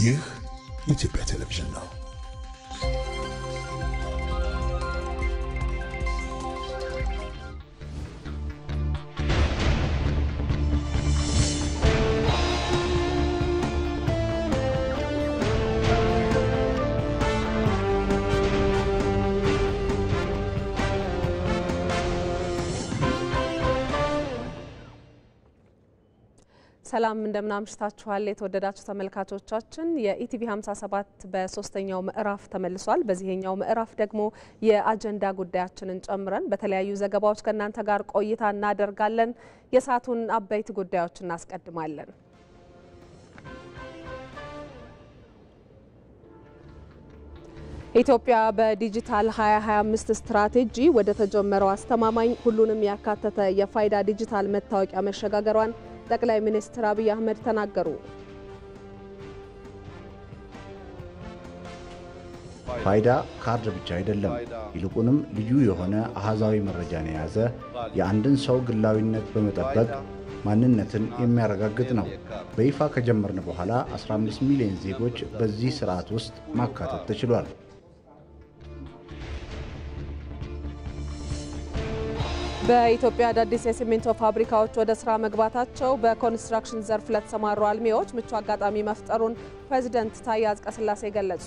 ይህ የኢትዮጵያ ቴሌቪዥን ነው። ሰላም እንደምን አምሽታችኋል የተወደዳችሁ ተመልካቾቻችን የኢቲቪ 57 በሶስተኛው ምዕራፍ ተመልሷል። በዚህኛው ምዕራፍ ደግሞ የአጀንዳ ጉዳያችንን ጨምረን በተለያዩ ዘገባዎች ከናንተ ጋር ቆይታ እናደርጋለን። የሰዓቱን አበይት ጉዳዮች እናስቀድማለን። ኢትዮጵያ በዲጂታል 2025 ስትራቴጂ ወደ ተጀመረው አስተማማኝ ሁሉንም ያካተተ የፋይዳ ዲጂታል መታወቂያ መሸጋገሯን ጠቅላይ ሚኒስትር አብይ አህመድ ተናገሩ። ፋይዳ ካርድ ብቻ አይደለም፣ ይልቁንም ልዩ የሆነ አሃዛዊ መረጃን የያዘ የአንድን ሰው ግላዊነት በመጠበቅ ማንነትን የሚያረጋግጥ ነው። በይፋ ከጀመርን በኋላ 15 ሚሊዮን ዜጎች በዚህ ስርዓት ውስጥ ማካተት ተችሏል። በኢትዮጵያ አዳዲስ የሲሚንቶ ፋብሪካዎች ወደ ስራ መግባታቸው በኮንስትራክሽን ዘርፍ ለተሰማሩ አልሚዎች ምቹ አጋጣሚ መፍጠሩን ፕሬዝዳንት ታዬ አጽቀሥላሴ ገለጹ።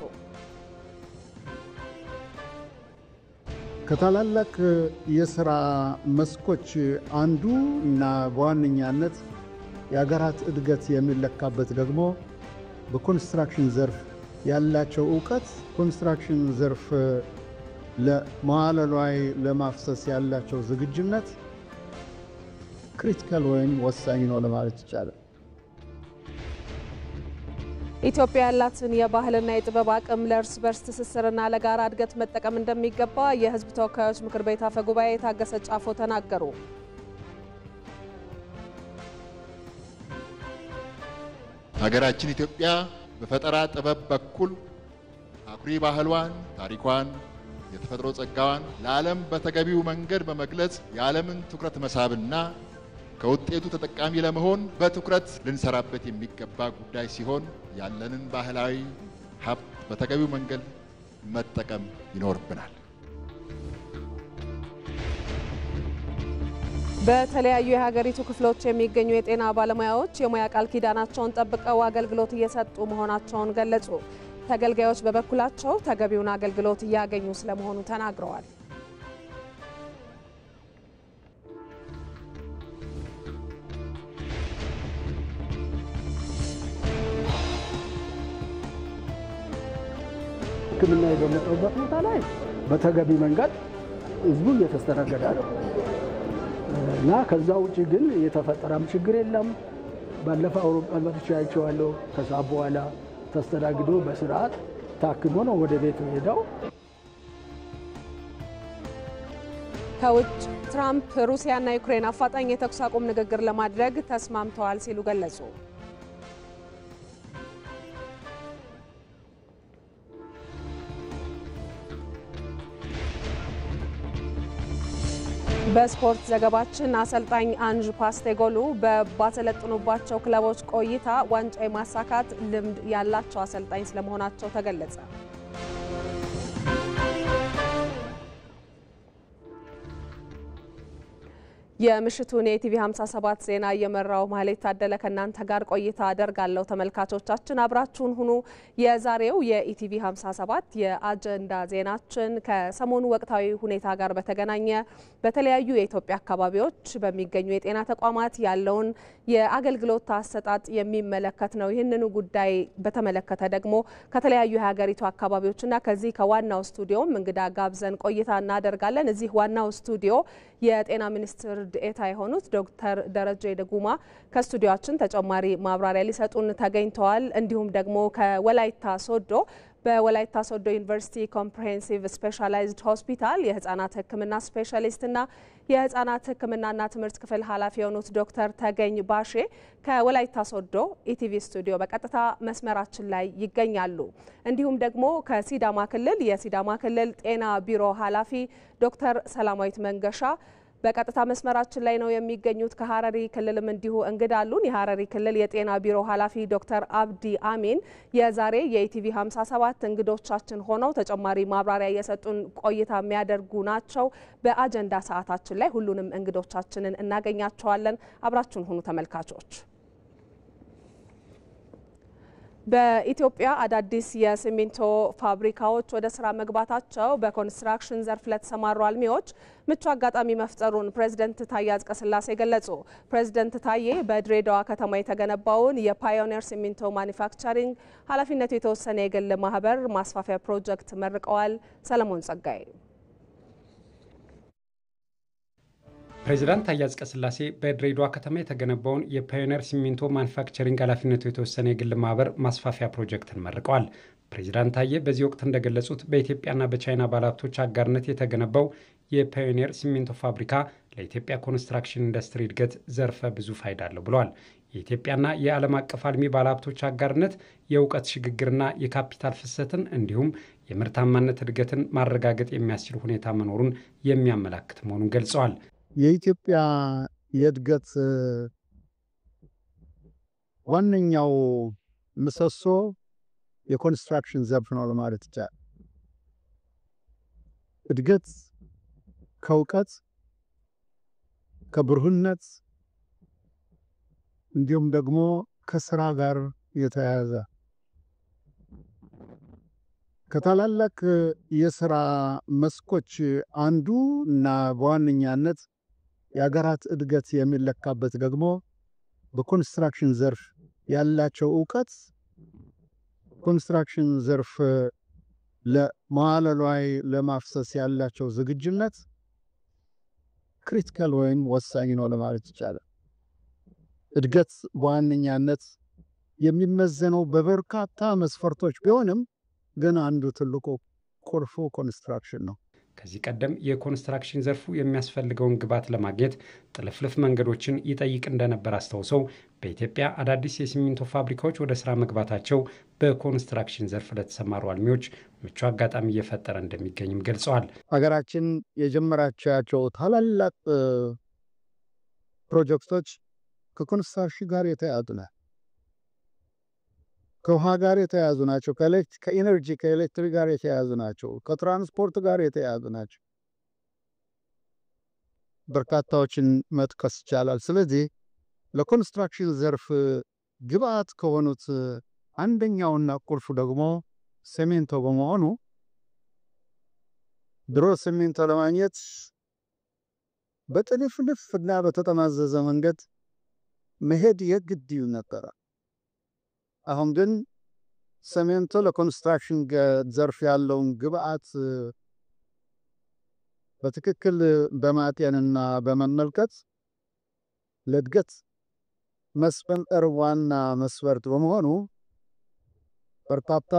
ከታላላቅ የሥራ መስኮች አንዱ እና በዋነኛነት የሀገራት እድገት የሚለካበት ደግሞ በኮንስትራክሽን ዘርፍ ያላቸው ዕውቀት ኮንስትራክሽን ዘርፍ ለመዋዕለ ንዋይ ለማፍሰስ ያላቸው ዝግጁነት ክሪቲካል ወይም ወሳኝ ነው ለማለት ይቻላል። ኢትዮጵያ ያላትን የባህልና የጥበብ አቅም ለእርስ በርስ ትስስርና ለጋራ እድገት መጠቀም እንደሚገባ የሕዝብ ተወካዮች ምክር ቤት አፈ ጉባኤ ታገሰ ጫፎ ተናገሩ። ሀገራችን ኢትዮጵያ በፈጠራ ጥበብ በኩል አኩሪ ባህሏን፣ ታሪኳን፣ የተፈጥሮ ጸጋዋን ለዓለም በተገቢው መንገድ በመግለጽ የዓለምን ትኩረት መሳብና ከውጤቱ ተጠቃሚ ለመሆን በትኩረት ልንሰራበት የሚገባ ጉዳይ ሲሆን ያለንን ባህላዊ ሀብት በተገቢው መንገድ መጠቀም ይኖርብናል። በተለያዩ የሀገሪቱ ክፍሎች የሚገኙ የጤና ባለሙያዎች የሙያ ቃል ኪዳናቸውን ጠብቀው አገልግሎት እየሰጡ መሆናቸውን ገለጹ። ተገልጋዮች በበኩላቸው ተገቢውን አገልግሎት እያገኙ ስለመሆኑ ተናግረዋል። ሕክምና በመጠበቅ ቦታ ላይ በተገቢ መንገድ ህዝቡ እየተስተናገደ ነው እና ከዛ ውጪ ግን የተፈጠረም ችግር የለም። ባለፈው አውሮፕላን መጥቼ አይቼዋለሁ። ከዛ በኋላ ተስተናግዶ በስርዓት ታክሞ ነው ወደ ቤት ሄደው። ከውጭ ትራምፕ ሩሲያና ዩክሬን አፋጣኝ የተኩስ አቁም ንግግር ለማድረግ ተስማምተዋል ሲሉ ገለጹ። በስፖርት ዘገባችን አሰልጣኝ አንጅ ፓስቴጎሉ ባሰለጠኑባቸው ክለቦች ቆይታ ዋንጫ የማሳካት ልምድ ያላቸው አሰልጣኝ ስለመሆናቸው ተገለጸ። የምሽቱን የኢቲቪ 57 ዜና እየመራው ማህሌት ታደለ ከናንተ ጋር ቆይታ አደርጋለሁ። ተመልካቾቻችን አብራችሁን ሁኑ። የዛሬው የኢቲቪ 57 የአጀንዳ ዜናችን ከሰሞኑ ወቅታዊ ሁኔታ ጋር በተገናኘ በተለያዩ የኢትዮጵያ አካባቢዎች በሚገኙ የጤና ተቋማት ያለውን የአገልግሎት አሰጣጥ የሚመለከት ነው። ይህንኑ ጉዳይ በተመለከተ ደግሞ ከተለያዩ የሀገሪቱ አካባቢዎችና ከዚህ ከዋናው ስቱዲዮም እንግዳ ጋብዘን ቆይታ እናደርጋለን። እዚህ ዋናው ስቱዲዮ የጤና ሚኒስትር ዴኤታ የሆኑት ዶክተር ደረጀ ደጉማ ከስቱዲዮአችን ተጨማሪ ማብራሪያ ሊሰጡን ተገኝተዋል። እንዲሁም ደግሞ ከወላይታ ሶዶ በወላይታ ሶዶ ዩኒቨርሲቲ ኮምፕሬሄንሲቭ ስፔሻላይዝድ ሆስፒታል የህፃናት ሕክምና ስፔሻሊስትና የህፃናት ሕክምናና ትምህርት ክፍል ኃላፊ የሆኑት ዶክተር ተገኝ ባሼ ከወላይታ ሶዶ ኢቲቪ ስቱዲዮ በቀጥታ መስመራችን ላይ ይገኛሉ። እንዲሁም ደግሞ ከሲዳማ ክልል የሲዳማ ክልል ጤና ቢሮ ኃላፊ ዶክተር ሰላማዊት መንገሻ በቀጥታ መስመራችን ላይ ነው የሚገኙት። ከሐረሪ ክልልም እንዲሁ እንግዳ አሉን። የሐረሪ ክልል የጤና ቢሮ ኃላፊ ዶክተር አብዲ አሚን የዛሬ የኢቲቪ 57 እንግዶቻችን ሆነው ተጨማሪ ማብራሪያ እየሰጡን ቆይታ የሚያደርጉ ናቸው። በአጀንዳ ሰዓታችን ላይ ሁሉንም እንግዶቻችንን እናገኛቸዋለን። አብራችሁን ሁኑ ተመልካቾች። በኢትዮጵያ አዳዲስ የሲሚንቶ ፋብሪካዎች ወደ ስራ መግባታቸው በኮንስትራክሽን ዘርፍ ለተሰማሩ አልሚዎች ምቹ አጋጣሚ መፍጠሩን ፕሬዝዳንት ታዬ አጽቀሥላሴ ገለጹ። ፕሬዝዳንት ታዬ በድሬዳዋ ከተማ የተገነባውን የፓዮኒር ሲሚንቶ ማኒፋክቸሪንግ ኃላፊነቱ የተወሰነ የግል ማህበር ማስፋፊያ ፕሮጀክት መርቀዋል። ሰለሞን ጸጋይ ፕሬዝዳንት ታዬ አጽቀሥላሴ በድሬዳዋ ከተማ የተገነባውን የፓዮኒር ሲሚንቶ ማኑፋክቸሪንግ ኃላፊነቱ የተወሰነ የግል ማህበር ማስፋፊያ ፕሮጀክትን መርቀዋል። ፕሬዝዳንት ታዬ በዚህ ወቅት እንደገለጹት በኢትዮጵያና በቻይና ባለሀብቶች አጋርነት የተገነባው የፓዮኒር ሲሚንቶ ፋብሪካ ለኢትዮጵያ ኮንስትራክሽን ኢንዱስትሪ እድገት ዘርፈ ብዙ ፋይዳ አለው ብለዋል። የኢትዮጵያና የዓለም አቀፍ አልሚ ባለሀብቶች አጋርነት የእውቀት ሽግግርና የካፒታል ፍሰትን እንዲሁም የምርታማነት እድገትን ማረጋገጥ የሚያስችል ሁኔታ መኖሩን የሚያመላክት መሆኑን ገልጸዋል። የኢትዮጵያ የእድገት ዋነኛው ምሰሶ የኮንስትራክሽን ዘርፍ ነው ለማለት ይቻላል። እድገት ከእውቀት ከብሩህነት እንዲሁም ደግሞ ከስራ ጋር የተያያዘ ከታላላቅ የስራ መስኮች አንዱ እና በዋነኛነት የሀገራት እድገት የሚለካበት ደግሞ በኮንስትራክሽን ዘርፍ ያላቸው እውቀት ኮንስትራክሽን ዘርፍ ለመዋለ ንዋይ ለማፍሰስ ያላቸው ዝግጁነት ክሪቲካል ወይም ወሳኝ ነው ለማለት ይቻላል። እድገት በዋነኛነት የሚመዘነው በበርካታ መስፈርቶች ቢሆንም ግን አንዱ ትልቁ ቁልፉ ኮንስትራክሽን ነው። ከዚህ ቀደም የኮንስትራክሽን ዘርፉ የሚያስፈልገውን ግብዓት ለማግኘት ጥልፍልፍ መንገዶችን ይጠይቅ እንደነበር አስታውሰው በኢትዮጵያ አዳዲስ የሲሚንቶ ፋብሪካዎች ወደ ስራ መግባታቸው በኮንስትራክሽን ዘርፍ ለተሰማሩ አልሚዎች ምቹ አጋጣሚ እየፈጠረ እንደሚገኝም ገልጸዋል። ሀገራችን የጀመራቸው ታላላቅ ፕሮጀክቶች ከኮንስትራክሽን ጋር የተያያዙ ናቸው። ከውሃ ጋር የተያያዙ ናቸው። ከኢነርጂ ከኤሌክትሪክ ጋር የተያያዙ ናቸው። ከትራንስፖርት ጋር የተያያዙ ናቸው። በርካታዎችን መጥቀስ ይቻላል። ስለዚህ ለኮንስትራክሽን ዘርፍ ግብዓት ከሆኑት አንደኛውና ቁልፉ ደግሞ ሲሚንቶ በመሆኑ ድሮ ሲሚንቶ ለማግኘት በጥልፍልፍ እና በተጠማዘዘ መንገድ መሄድ የግድ ይል ነበር። አሁን ግን ሲሚንቶ ለኮንስትራክሽን ዘርፍ ያለውን ግብዓት በትክክል በማጤንና በመመልከት ለእድገት መስፈንጠር ዋና መስፈርት በመሆኑ በርካታ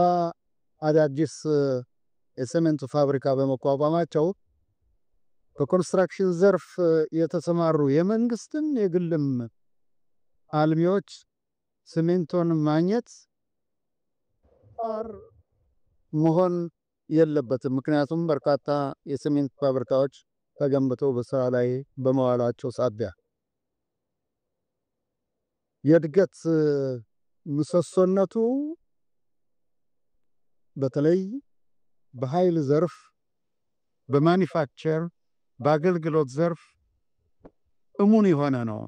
አዳዲስ የሲሚንቶ ፋብሪካ በመቋቋማቸው በኮንስትራክሽን ዘርፍ የተሰማሩ የመንግስትን የግልም አልሚዎች ሲሚንቶን ማግኘት መሆን የለበትም። ምክንያቱም በርካታ የሲሚንቶ ፋብሪካዎች ተገንብተው በስራ ላይ በመዋላቸው ሳቢያ የእድገት ምሰሶነቱ በተለይ በኃይል ዘርፍ፣ በማኒፋክቸር፣ በአገልግሎት ዘርፍ እሙን የሆነ ነው።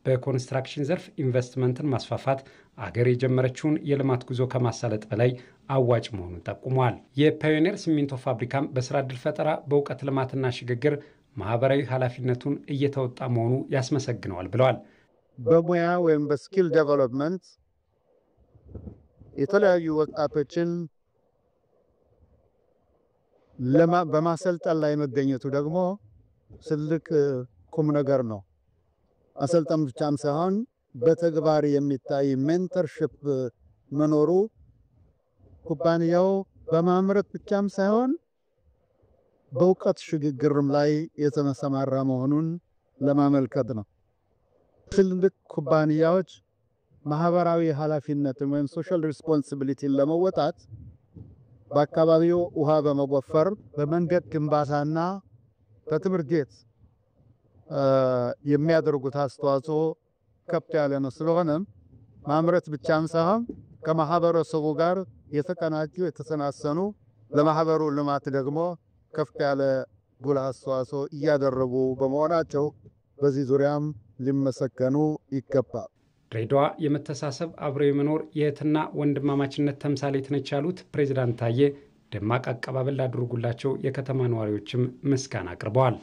በኮንስትራክሽን ዘርፍ ኢንቨስትመንትን ማስፋፋት አገር የጀመረችውን የልማት ጉዞ ከማሳለጥ በላይ አዋጭ መሆኑን ጠቁመዋል። የፓዮኒር ሲሚንቶ ፋብሪካም በስራ ዕድል ፈጠራ፣ በእውቀት ልማትና ሽግግር ማህበራዊ ኃላፊነቱን እየተወጣ መሆኑ ያስመሰግነዋል ብለዋል። በሙያ ወይም በስኪል ዴቨሎፕመንት የተለያዩ ወጣቶችን በማሰልጠን ላይ መገኘቱ ደግሞ ትልቅ ቁም ነገር ነው። አሰልጣኝ ብቻም ሳይሆን በተግባር የሚታይ ሜንተርሺፕ መኖሩ ኩባንያው በማምረት ብቻም ሳይሆን በእውቀት ሽግግርም ላይ የተሰማራ መሆኑን ለማመልከት ነው። ትልልቅ ኩባንያዎች ማህበራዊ ኃላፊነትን ወይም ሶሻል ሪስፖንሲቢሊቲን ለመወጣት በአካባቢው ውሃ በመቆፈር በመንገድ ግንባታና በትምህርት ቤት የሚያደርጉት አስተዋጽኦ ከፍ ያለ ነው። ስለሆነም ማምረት ብቻም ሳይሆን ከማህበረሰቡ ጋር የተቀናጁ የተሰናሰኑ ለማህበሩ ልማት ደግሞ ከፍ ያለ ጉልህ አስተዋጽኦ እያደረጉ በመሆናቸው በዚህ ዙሪያም ሊመሰገኑ ይገባል። ድሬዳዋ የመተሳሰብ አብሮ የመኖር የእህትና ወንድማማችነት ተምሳሌት ነች ያሉት ፕሬዝዳንት ታዬ ደማቅ አቀባበል ላደረጉላቸው የከተማ ነዋሪዎችም ምስጋና አቅርበዋል።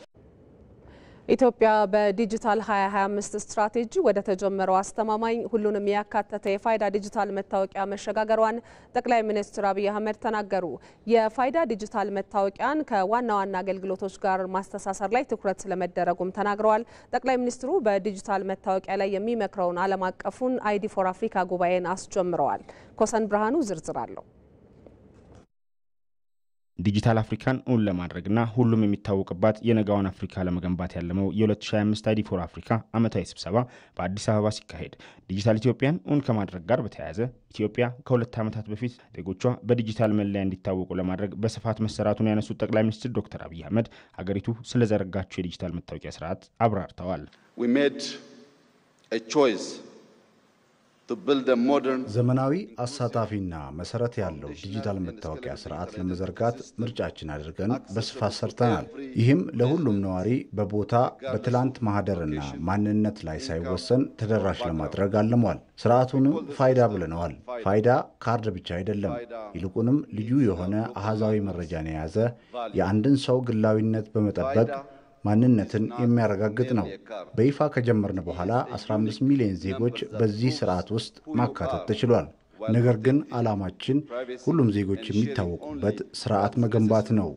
ኢትዮጵያ በዲጂታል 2025 ስትራቴጂ ወደ ተጀመረው አስተማማኝ ሁሉንም ያካተተ የፋይዳ ዲጂታል መታወቂያ መሸጋገሯን ጠቅላይ ሚኒስትር አብይ አህመድ ተናገሩ። የፋይዳ ዲጂታል መታወቂያን ከዋና ዋና አገልግሎቶች ጋር ማስተሳሰር ላይ ትኩረት ስለመደረጉም ተናግረዋል። ጠቅላይ ሚኒስትሩ በዲጂታል መታወቂያ ላይ የሚመክረውን ዓለም አቀፉን አይዲ ፎር አፍሪካ ጉባኤን አስጀምረዋል። ኮሰን ብርሃኑ ዝርዝር አለው። ዲጂታል አፍሪካን እውን ለማድረግና ሁሉም የሚታወቅባት የነጋዋን አፍሪካ ለመገንባት ያለመው የ2025 አይዲ ፎር አፍሪካ ዓመታዊ ስብሰባ በአዲስ አበባ ሲካሄድ ዲጂታል ኢትዮጵያን እውን ከማድረግ ጋር በተያያዘ ኢትዮጵያ ከ2 ዓመታት በፊት ዜጎቿ በዲጂታል መለያ እንዲታወቁ ለማድረግ በስፋት መሰራቱን ያነሱት ጠቅላይ ሚኒስትር ዶክተር አብይ አህመድ ሀገሪቱ ስለዘረጋቸው የዲጂታል መታወቂያ ስርዓት አብራርተዋል። ዘመናዊ አሳታፊና መሰረት ያለው ዲጂታል መታወቂያ ስርዓት ለመዘርጋት ምርጫችን አድርገን በስፋት ሰርተናል። ይህም ለሁሉም ነዋሪ በቦታ በትላንት ማህደርና ማንነት ላይ ሳይወሰን ተደራሽ ለማድረግ አልሟል። ስርዓቱንም ፋይዳ ብለነዋል። ፋይዳ ካርድ ብቻ አይደለም፣ ይልቁንም ልዩ የሆነ አሃዛዊ መረጃን የያዘ የአንድን ሰው ግላዊነት በመጠበቅ ማንነትን የሚያረጋግጥ ነው። በይፋ ከጀመርን በኋላ 15 ሚሊዮን ዜጎች በዚህ ስርዓት ውስጥ ማካተት ተችሏል። ነገር ግን ዓላማችን ሁሉም ዜጎች የሚታወቁበት ስርዓት መገንባት ነው።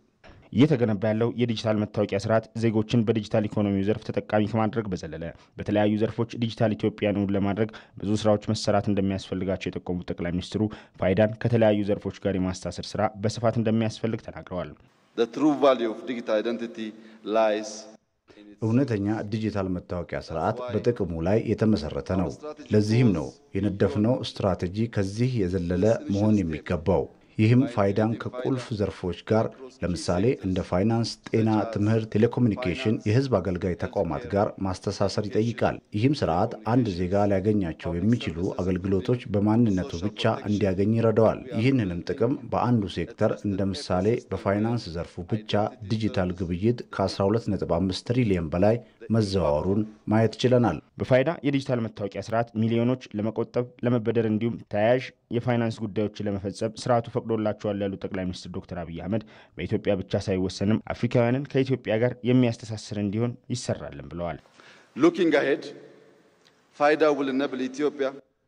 እየተገነባ ያለው የዲጂታል መታወቂያ ስርዓት ዜጎችን በዲጂታል ኢኮኖሚው ዘርፍ ተጠቃሚ ከማድረግ በዘለለ በተለያዩ ዘርፎች ዲጂታል ኢትዮጵያን እውን ለማድረግ ብዙ ስራዎች መሰራት እንደሚያስፈልጋቸው የጠቆሙት ጠቅላይ ሚኒስትሩ ፋይዳን ከተለያዩ ዘርፎች ጋር የማስተሳሰር ስራ በስፋት እንደሚያስፈልግ ተናግረዋል። እውነተኛ ዲጂታል መታወቂያ ስርዓት በጥቅሙ ላይ የተመሰረተ ነው። ለዚህም ነው የነደፍነው ስትራቴጂ ከዚህ የዘለለ መሆን የሚገባው። ይህም ፋይዳን ከቁልፍ ዘርፎች ጋር ለምሳሌ እንደ ፋይናንስ፣ ጤና፣ ትምህርት፣ ቴሌኮሙኒኬሽን፣ የህዝብ አገልጋይ ተቋማት ጋር ማስተሳሰር ይጠይቃል። ይህም ስርዓት አንድ ዜጋ ሊያገኛቸው የሚችሉ አገልግሎቶች በማንነቱ ብቻ እንዲያገኝ ይረዳዋል። ይህንንም ጥቅም በአንዱ ሴክተር እንደ ምሳሌ በፋይናንስ ዘርፉ ብቻ ዲጂታል ግብይት ከ12.5 ትሪሊዮን በላይ መዘዋወሩን ማየት ችለናል። በፋይዳ የዲጂታል መታወቂያ ስርዓት ሚሊዮኖች ለመቆጠብ፣ ለመበደር እንዲሁም ተያያዥ የፋይናንስ ጉዳዮችን ለመፈጸም ስርዓቱ ፈቅዶላቸዋል ያሉት ጠቅላይ ሚኒስትር ዶክተር አብይ አህመድ በኢትዮጵያ ብቻ ሳይወሰንም አፍሪካውያንን ከኢትዮጵያ ጋር የሚያስተሳስር እንዲሆን ይሰራልን ብለዋል።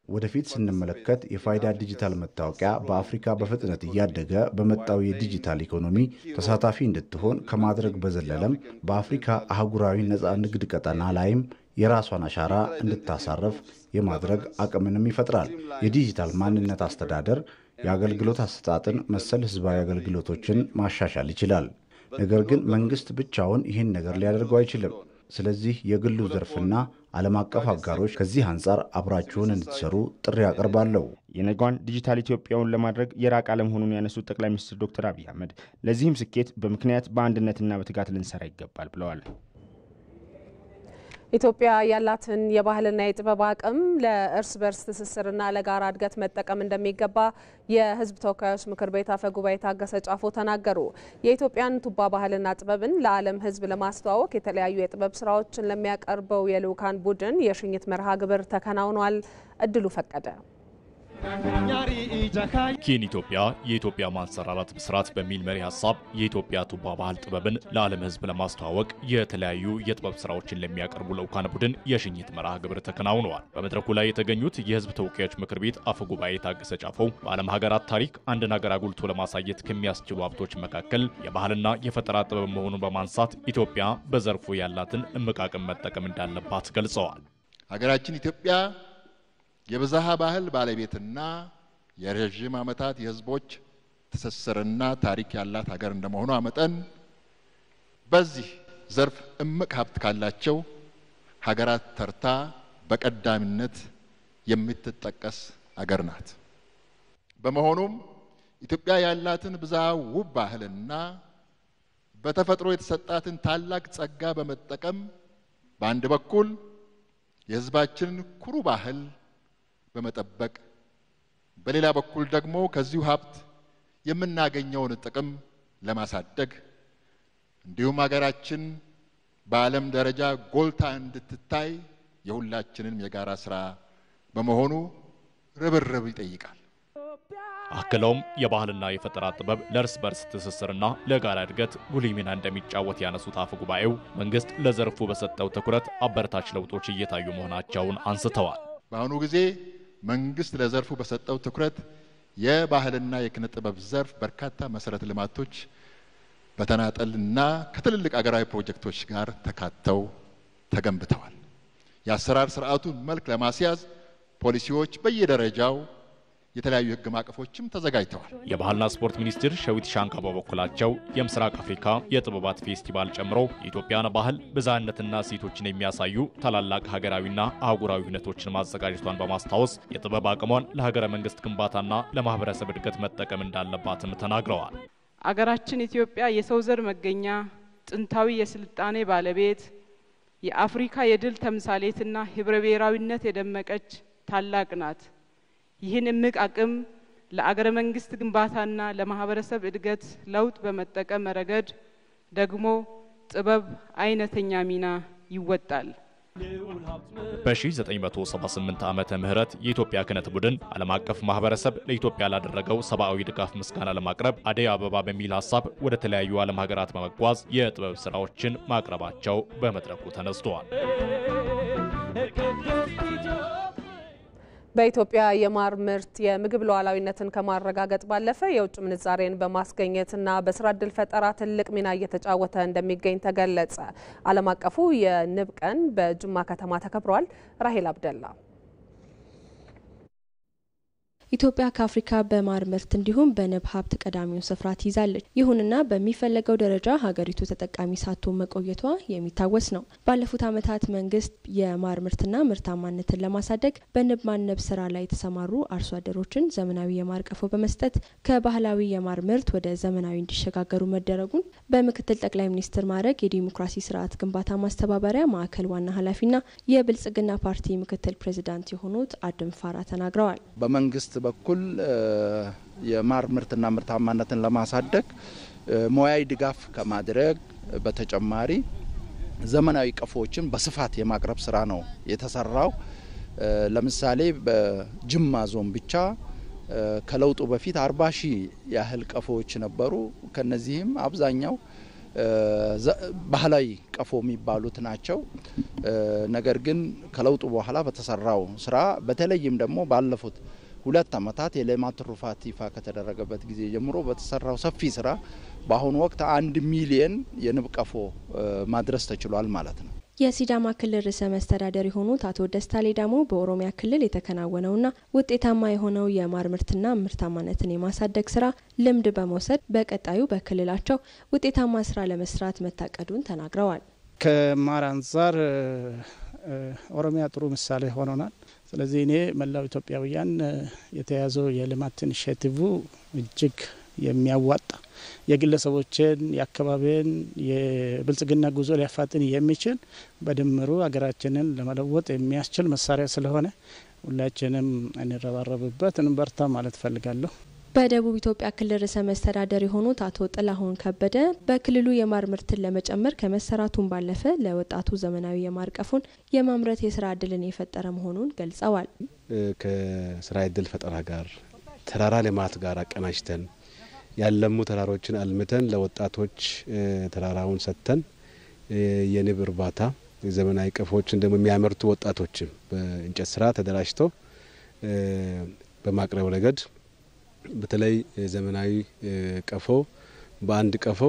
ወደፊት ስንመለከት የፋይዳ ዲጂታል መታወቂያ በአፍሪካ በፍጥነት እያደገ በመጣው የዲጂታል ኢኮኖሚ ተሳታፊ እንድትሆን ከማድረግ በዘለለም በአፍሪካ አህጉራዊ ነፃ ንግድ ቀጠና ላይም የራሷን አሻራ እንድታሳርፍ የማድረግ አቅምንም ይፈጥራል። የዲጂታል ማንነት አስተዳደር የአገልግሎት አሰጣጥን መሰል ህዝባዊ አገልግሎቶችን ማሻሻል ይችላል። ነገር ግን መንግስት ብቻውን ይህን ነገር ሊያደርገው አይችልም። ስለዚህ የግሉ ዘርፍና ዓለም አቀፍ አጋሮች ከዚህ አንጻር አብራችሁን እንድትሰሩ ጥሪ አቀርባለሁ። የነጋዋን ዲጂታል ኢትዮጵያውን ለማድረግ የራቅ አለመሆኑን ያነሱት ጠቅላይ ሚኒስትር ዶክተር አብይ አህመድ ለዚህም ስኬት በምክንያት በአንድነትና በትጋት ልንሰራ ይገባል ብለዋል። ኢትዮጵያ ያላትን የባህልና የጥበብ አቅም ለእርስ በርስ ትስስርና ለጋራ እድገት መጠቀም እንደሚገባ የህዝብ ተወካዮች ምክር ቤት አፈ ጉባኤ ታገሰ ጫፎ ተናገሩ። የኢትዮጵያን ቱባ ባህልና ጥበብን ለዓለም ህዝብ ለማስተዋወቅ የተለያዩ የጥበብ ስራዎችን ለሚያቀርበው የልዑካን ቡድን የሽኝት መርሃ ግብር ተከናውኗል። እድሉ ፈቀደ ኪን ኢትዮጵያ የኢትዮጵያ ማንሰራራት ብስራት በሚል መሪ ሐሳብ የኢትዮጵያ ቱባ ባህል ጥበብን ለዓለም ህዝብ ለማስተዋወቅ የተለያዩ የጥበብ ስራዎችን ለሚያቀርቡ ልዑካን ቡድን የሽኝት መርሃ ግብር ተከናውኗል። በመድረኩ ላይ የተገኙት የህዝብ ተወካዮች ምክር ቤት አፈ ጉባኤ ታገሰ ጫፎ በዓለም ሀገራት ታሪክ አንድን ሀገር አጉልቶ ለማሳየት ከሚያስችሉ ሀብቶች መካከል የባህልና የፈጠራ ጥበብ መሆኑን በማንሳት ኢትዮጵያ በዘርፉ ያላትን እምቅ አቅም መጠቀም እንዳለባት ገልጸዋል። ሀገራችን ኢትዮጵያ የብዝሃ ባህል ባለቤትና የረጅም ዓመታት የህዝቦች ትስስርና ታሪክ ያላት ሀገር እንደመሆኗ መጠን በዚህ ዘርፍ እምቅ ሀብት ካላቸው ሀገራት ተርታ በቀዳሚነት የምትጠቀስ ሀገር ናት። በመሆኑም ኢትዮጵያ ያላትን ብዝሃ ውብ ባህልና በተፈጥሮ የተሰጣትን ታላቅ ጸጋ በመጠቀም በአንድ በኩል የህዝባችንን ኩሩ ባህል በመጠበቅ በሌላ በኩል ደግሞ ከዚሁ ሀብት የምናገኘውን ጥቅም ለማሳደግ እንዲሁም ሀገራችን በዓለም ደረጃ ጎልታ እንድትታይ የሁላችንም የጋራ ስራ በመሆኑ ርብርብ ይጠይቃል። አክለውም የባህልና የፈጠራ ጥበብ ለእርስ በርስ ትስስርና ለጋራ እድገት ጉልህ ሚና እንደሚጫወት ያነሱት አፈ ጉባኤው መንግስት ለዘርፉ በሰጠው ትኩረት አበረታች ለውጦች እየታዩ መሆናቸውን አንስተዋል። በአሁኑ ጊዜ መንግስት ለዘርፉ በሰጠው ትኩረት የባህልና የኪነ ጥበብ ዘርፍ በርካታ መሰረተ ልማቶች በተናጠልና ከትልልቅ አገራዊ ፕሮጀክቶች ጋር ተካተው ተገንብተዋል። የአሰራር ስርዓቱን መልክ ለማስያዝ ፖሊሲዎች በየደረጃው የተለያዩ ህግ ማዕቀፎችም ተዘጋጅተዋል። የባህልና ስፖርት ሚኒስትር ሸዊት ሻንካ በበኩላቸው የምስራቅ አፍሪካ የጥበባት ፌስቲቫል ጨምሮ የኢትዮጵያን ባህል ብዝሃነትና እሴቶችን የሚያሳዩ ታላላቅ ሀገራዊና አህጉራዊ ሁነቶችን ማዘጋጀቷን በማስታወስ የጥበብ አቅሟን ለሀገረ መንግስት ግንባታና ለማህበረሰብ እድገት መጠቀም እንዳለባትም ተናግረዋል። አገራችን ኢትዮጵያ የሰው ዘር መገኛ፣ ጥንታዊ የስልጣኔ ባለቤት፣ የአፍሪካ የድል ተምሳሌትና ህብረ ብሔራዊነት የደመቀች ታላቅ ናት። ይህን እምቅ አቅም ለአገረ መንግስት ግንባታና ለማህበረሰብ እድገት ለውጥ በመጠቀም ረገድ ደግሞ ጥበብ አይነተኛ ሚና ይወጣል። በ1978 ዓመተ ምህረት የኢትዮጵያ ክህነት ቡድን ዓለም አቀፍ ማህበረሰብ ለኢትዮጵያ ላደረገው ሰብአዊ ድጋፍ ምስጋና ለማቅረብ አደይ አበባ በሚል ሐሳብ ወደ ተለያዩ ዓለም ሀገራት በመጓዝ የጥበብ ስራዎችን ማቅረባቸው በመድረኩ ተነስቷል። በኢትዮጵያ የማር ምርት የምግብ ሉዓላዊነትን ከማረጋገጥ ባለፈ የውጭ ምንዛሬን በማስገኘትና በስራ ዕድል ፈጠራ ትልቅ ሚና እየተጫወተ እንደሚገኝ ተገለጸ። ዓለም አቀፉ የንብ ቀን በጅማ ከተማ ተከብሯል። ራሄል አብደላ። ኢትዮጵያ ከአፍሪካ በማር ምርት እንዲሁም በንብ ሀብት ቀዳሚውን ስፍራ ትይዛለች። ይሁንና በሚፈለገው ደረጃ ሀገሪቱ ተጠቃሚ ሳትሆን መቆየቷ የሚታወስ ነው። ባለፉት ዓመታት መንግስት የማር ምርትና ምርታማነትን ለማሳደግ በንብ ማነብ ስራ ላይ የተሰማሩ አርሶ አደሮችን ዘመናዊ የማር ቀፎ በመስጠት ከባህላዊ የማር ምርት ወደ ዘመናዊ እንዲሸጋገሩ መደረጉን በምክትል ጠቅላይ ሚኒስትር ማዕረግ የዲሞክራሲ ስርዓት ግንባታ ማስተባበሪያ ማዕከል ዋና ኃላፊና የብልጽግና ፓርቲ ምክትል ፕሬዚዳንት የሆኑት አድም ፋራ ተናግረዋል። በመንግስት በኩል የማር ምርትና ምርታማነትን ለማሳደግ ሙያዊ ድጋፍ ከማድረግ በተጨማሪ ዘመናዊ ቀፎዎችን በስፋት የማቅረብ ስራ ነው የተሰራው። ለምሳሌ በጅማ ዞን ብቻ ከለውጡ በፊት 40,000 ያህል ቀፎዎች ነበሩ። ከነዚህም አብዛኛው ባህላዊ ቀፎ የሚባሉት ናቸው። ነገር ግን ከለውጡ በኋላ በተሰራው ስራ በተለይም ደግሞ ባለፉት 2 ዓመታት የሌማት ትሩፋት ይፋ ከተደረገበት ጊዜ ጀምሮ በተሰራው ሰፊ ስራ በአሁኑ ወቅት 1 ሚሊዮን የንብ ቀፎ ማድረስ ተችሏል ማለት ነው። የሲዳማ ክልል ርዕሰ መስተዳደር የሆኑት አቶ ደስታ ሌዳሞ በኦሮሚያ ክልል የተከናወነውና ውጤታማ የሆነው የማር ምርትና ምርታማነትን የማሳደግ ስራ ልምድ በመውሰድ በቀጣዩ በክልላቸው ውጤታማ ስራ ለመስራት መታቀዱን ተናግረዋል። ከማር አንፃር ኦሮሚያ ጥሩ ምሳሌ ሆኖናል። ስለዚህ እኔ መላው ኢትዮጵያውያን የተያዘው የልማት ኢኒሼቲቭ እጅግ የሚያዋጣ የግለሰቦችን የአካባቢን የብልጽግና ጉዞ ሊያፋጥን የሚችል በድምሩ ሀገራችንን ለመለወጥ የሚያስችል መሳሪያ ስለሆነ ሁላችንም እንረባረብበት እንበርታ ማለት ፈልጋለሁ። በደቡብ ኢትዮጵያ ክልል ርዕሰ መስተዳደር የሆኑት አቶ ጥላሁን ከበደ በክልሉ የማር ምርትን ለመጨመር ከመሰራቱን ባለፈ ለወጣቱ ዘመናዊ የማር ቀፎን የማምረት የስራ ዕድልን የፈጠረ መሆኑን ገልጸዋል። ከስራ ዕድል ፈጠራ ጋር ተራራ ልማት ጋር አቀናጅተን ያለሙ ተራሮችን አልምተን ለወጣቶች ተራራውን ሰጥተን የንብ እርባታ ዘመናዊ ቀፎችን ደግሞ የሚያመርቱ ወጣቶችን በእንጨት ስራ ተደራጅተው በማቅረብ ረገድ በተለይ ዘመናዊ ቀፎ በአንድ ቀፎ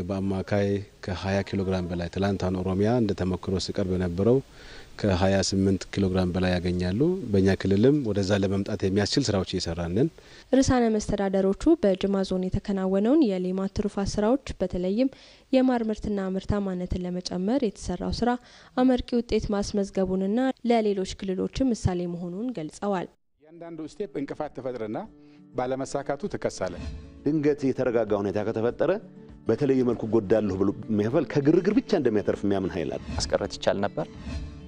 በአማካይ ከ20 ኪሎ ግራም በላይ ትላንታን ኦሮሚያ እንደተመክሮ ሲቀርብ የነበረው ከ28 ኪሎ ግራም በላይ ያገኛሉ። በእኛ ክልልም ወደዛ ለመምጣት የሚያስችል ስራዎች እየሰራንን። ርዕሳነ መስተዳደሮቹ በጅማ ዞን የተከናወነውን የሌማት ትሩፋት ስራዎች በተለይም የማር ምርትና ምርታማነትን ለመጨመር የተሰራው ስራ አመርቂ ውጤት ማስመዝገቡንና ለሌሎች ክልሎችም ምሳሌ መሆኑን ገልጸዋል። ያንዳንዱ ስቴፕ እንቅፋት ተፈጥረና ባለመሳካቱ ተከሳለ። ድንገት የተረጋጋ ሁኔታ ከተፈጠረ በተለየ መልኩ ጎዳለሁ ብሎ የሚያፈል ከግርግር ብቻ እንደሚያተርፍ የሚያምን ኃይል አለ። ማስቀረት ይቻል ነበር።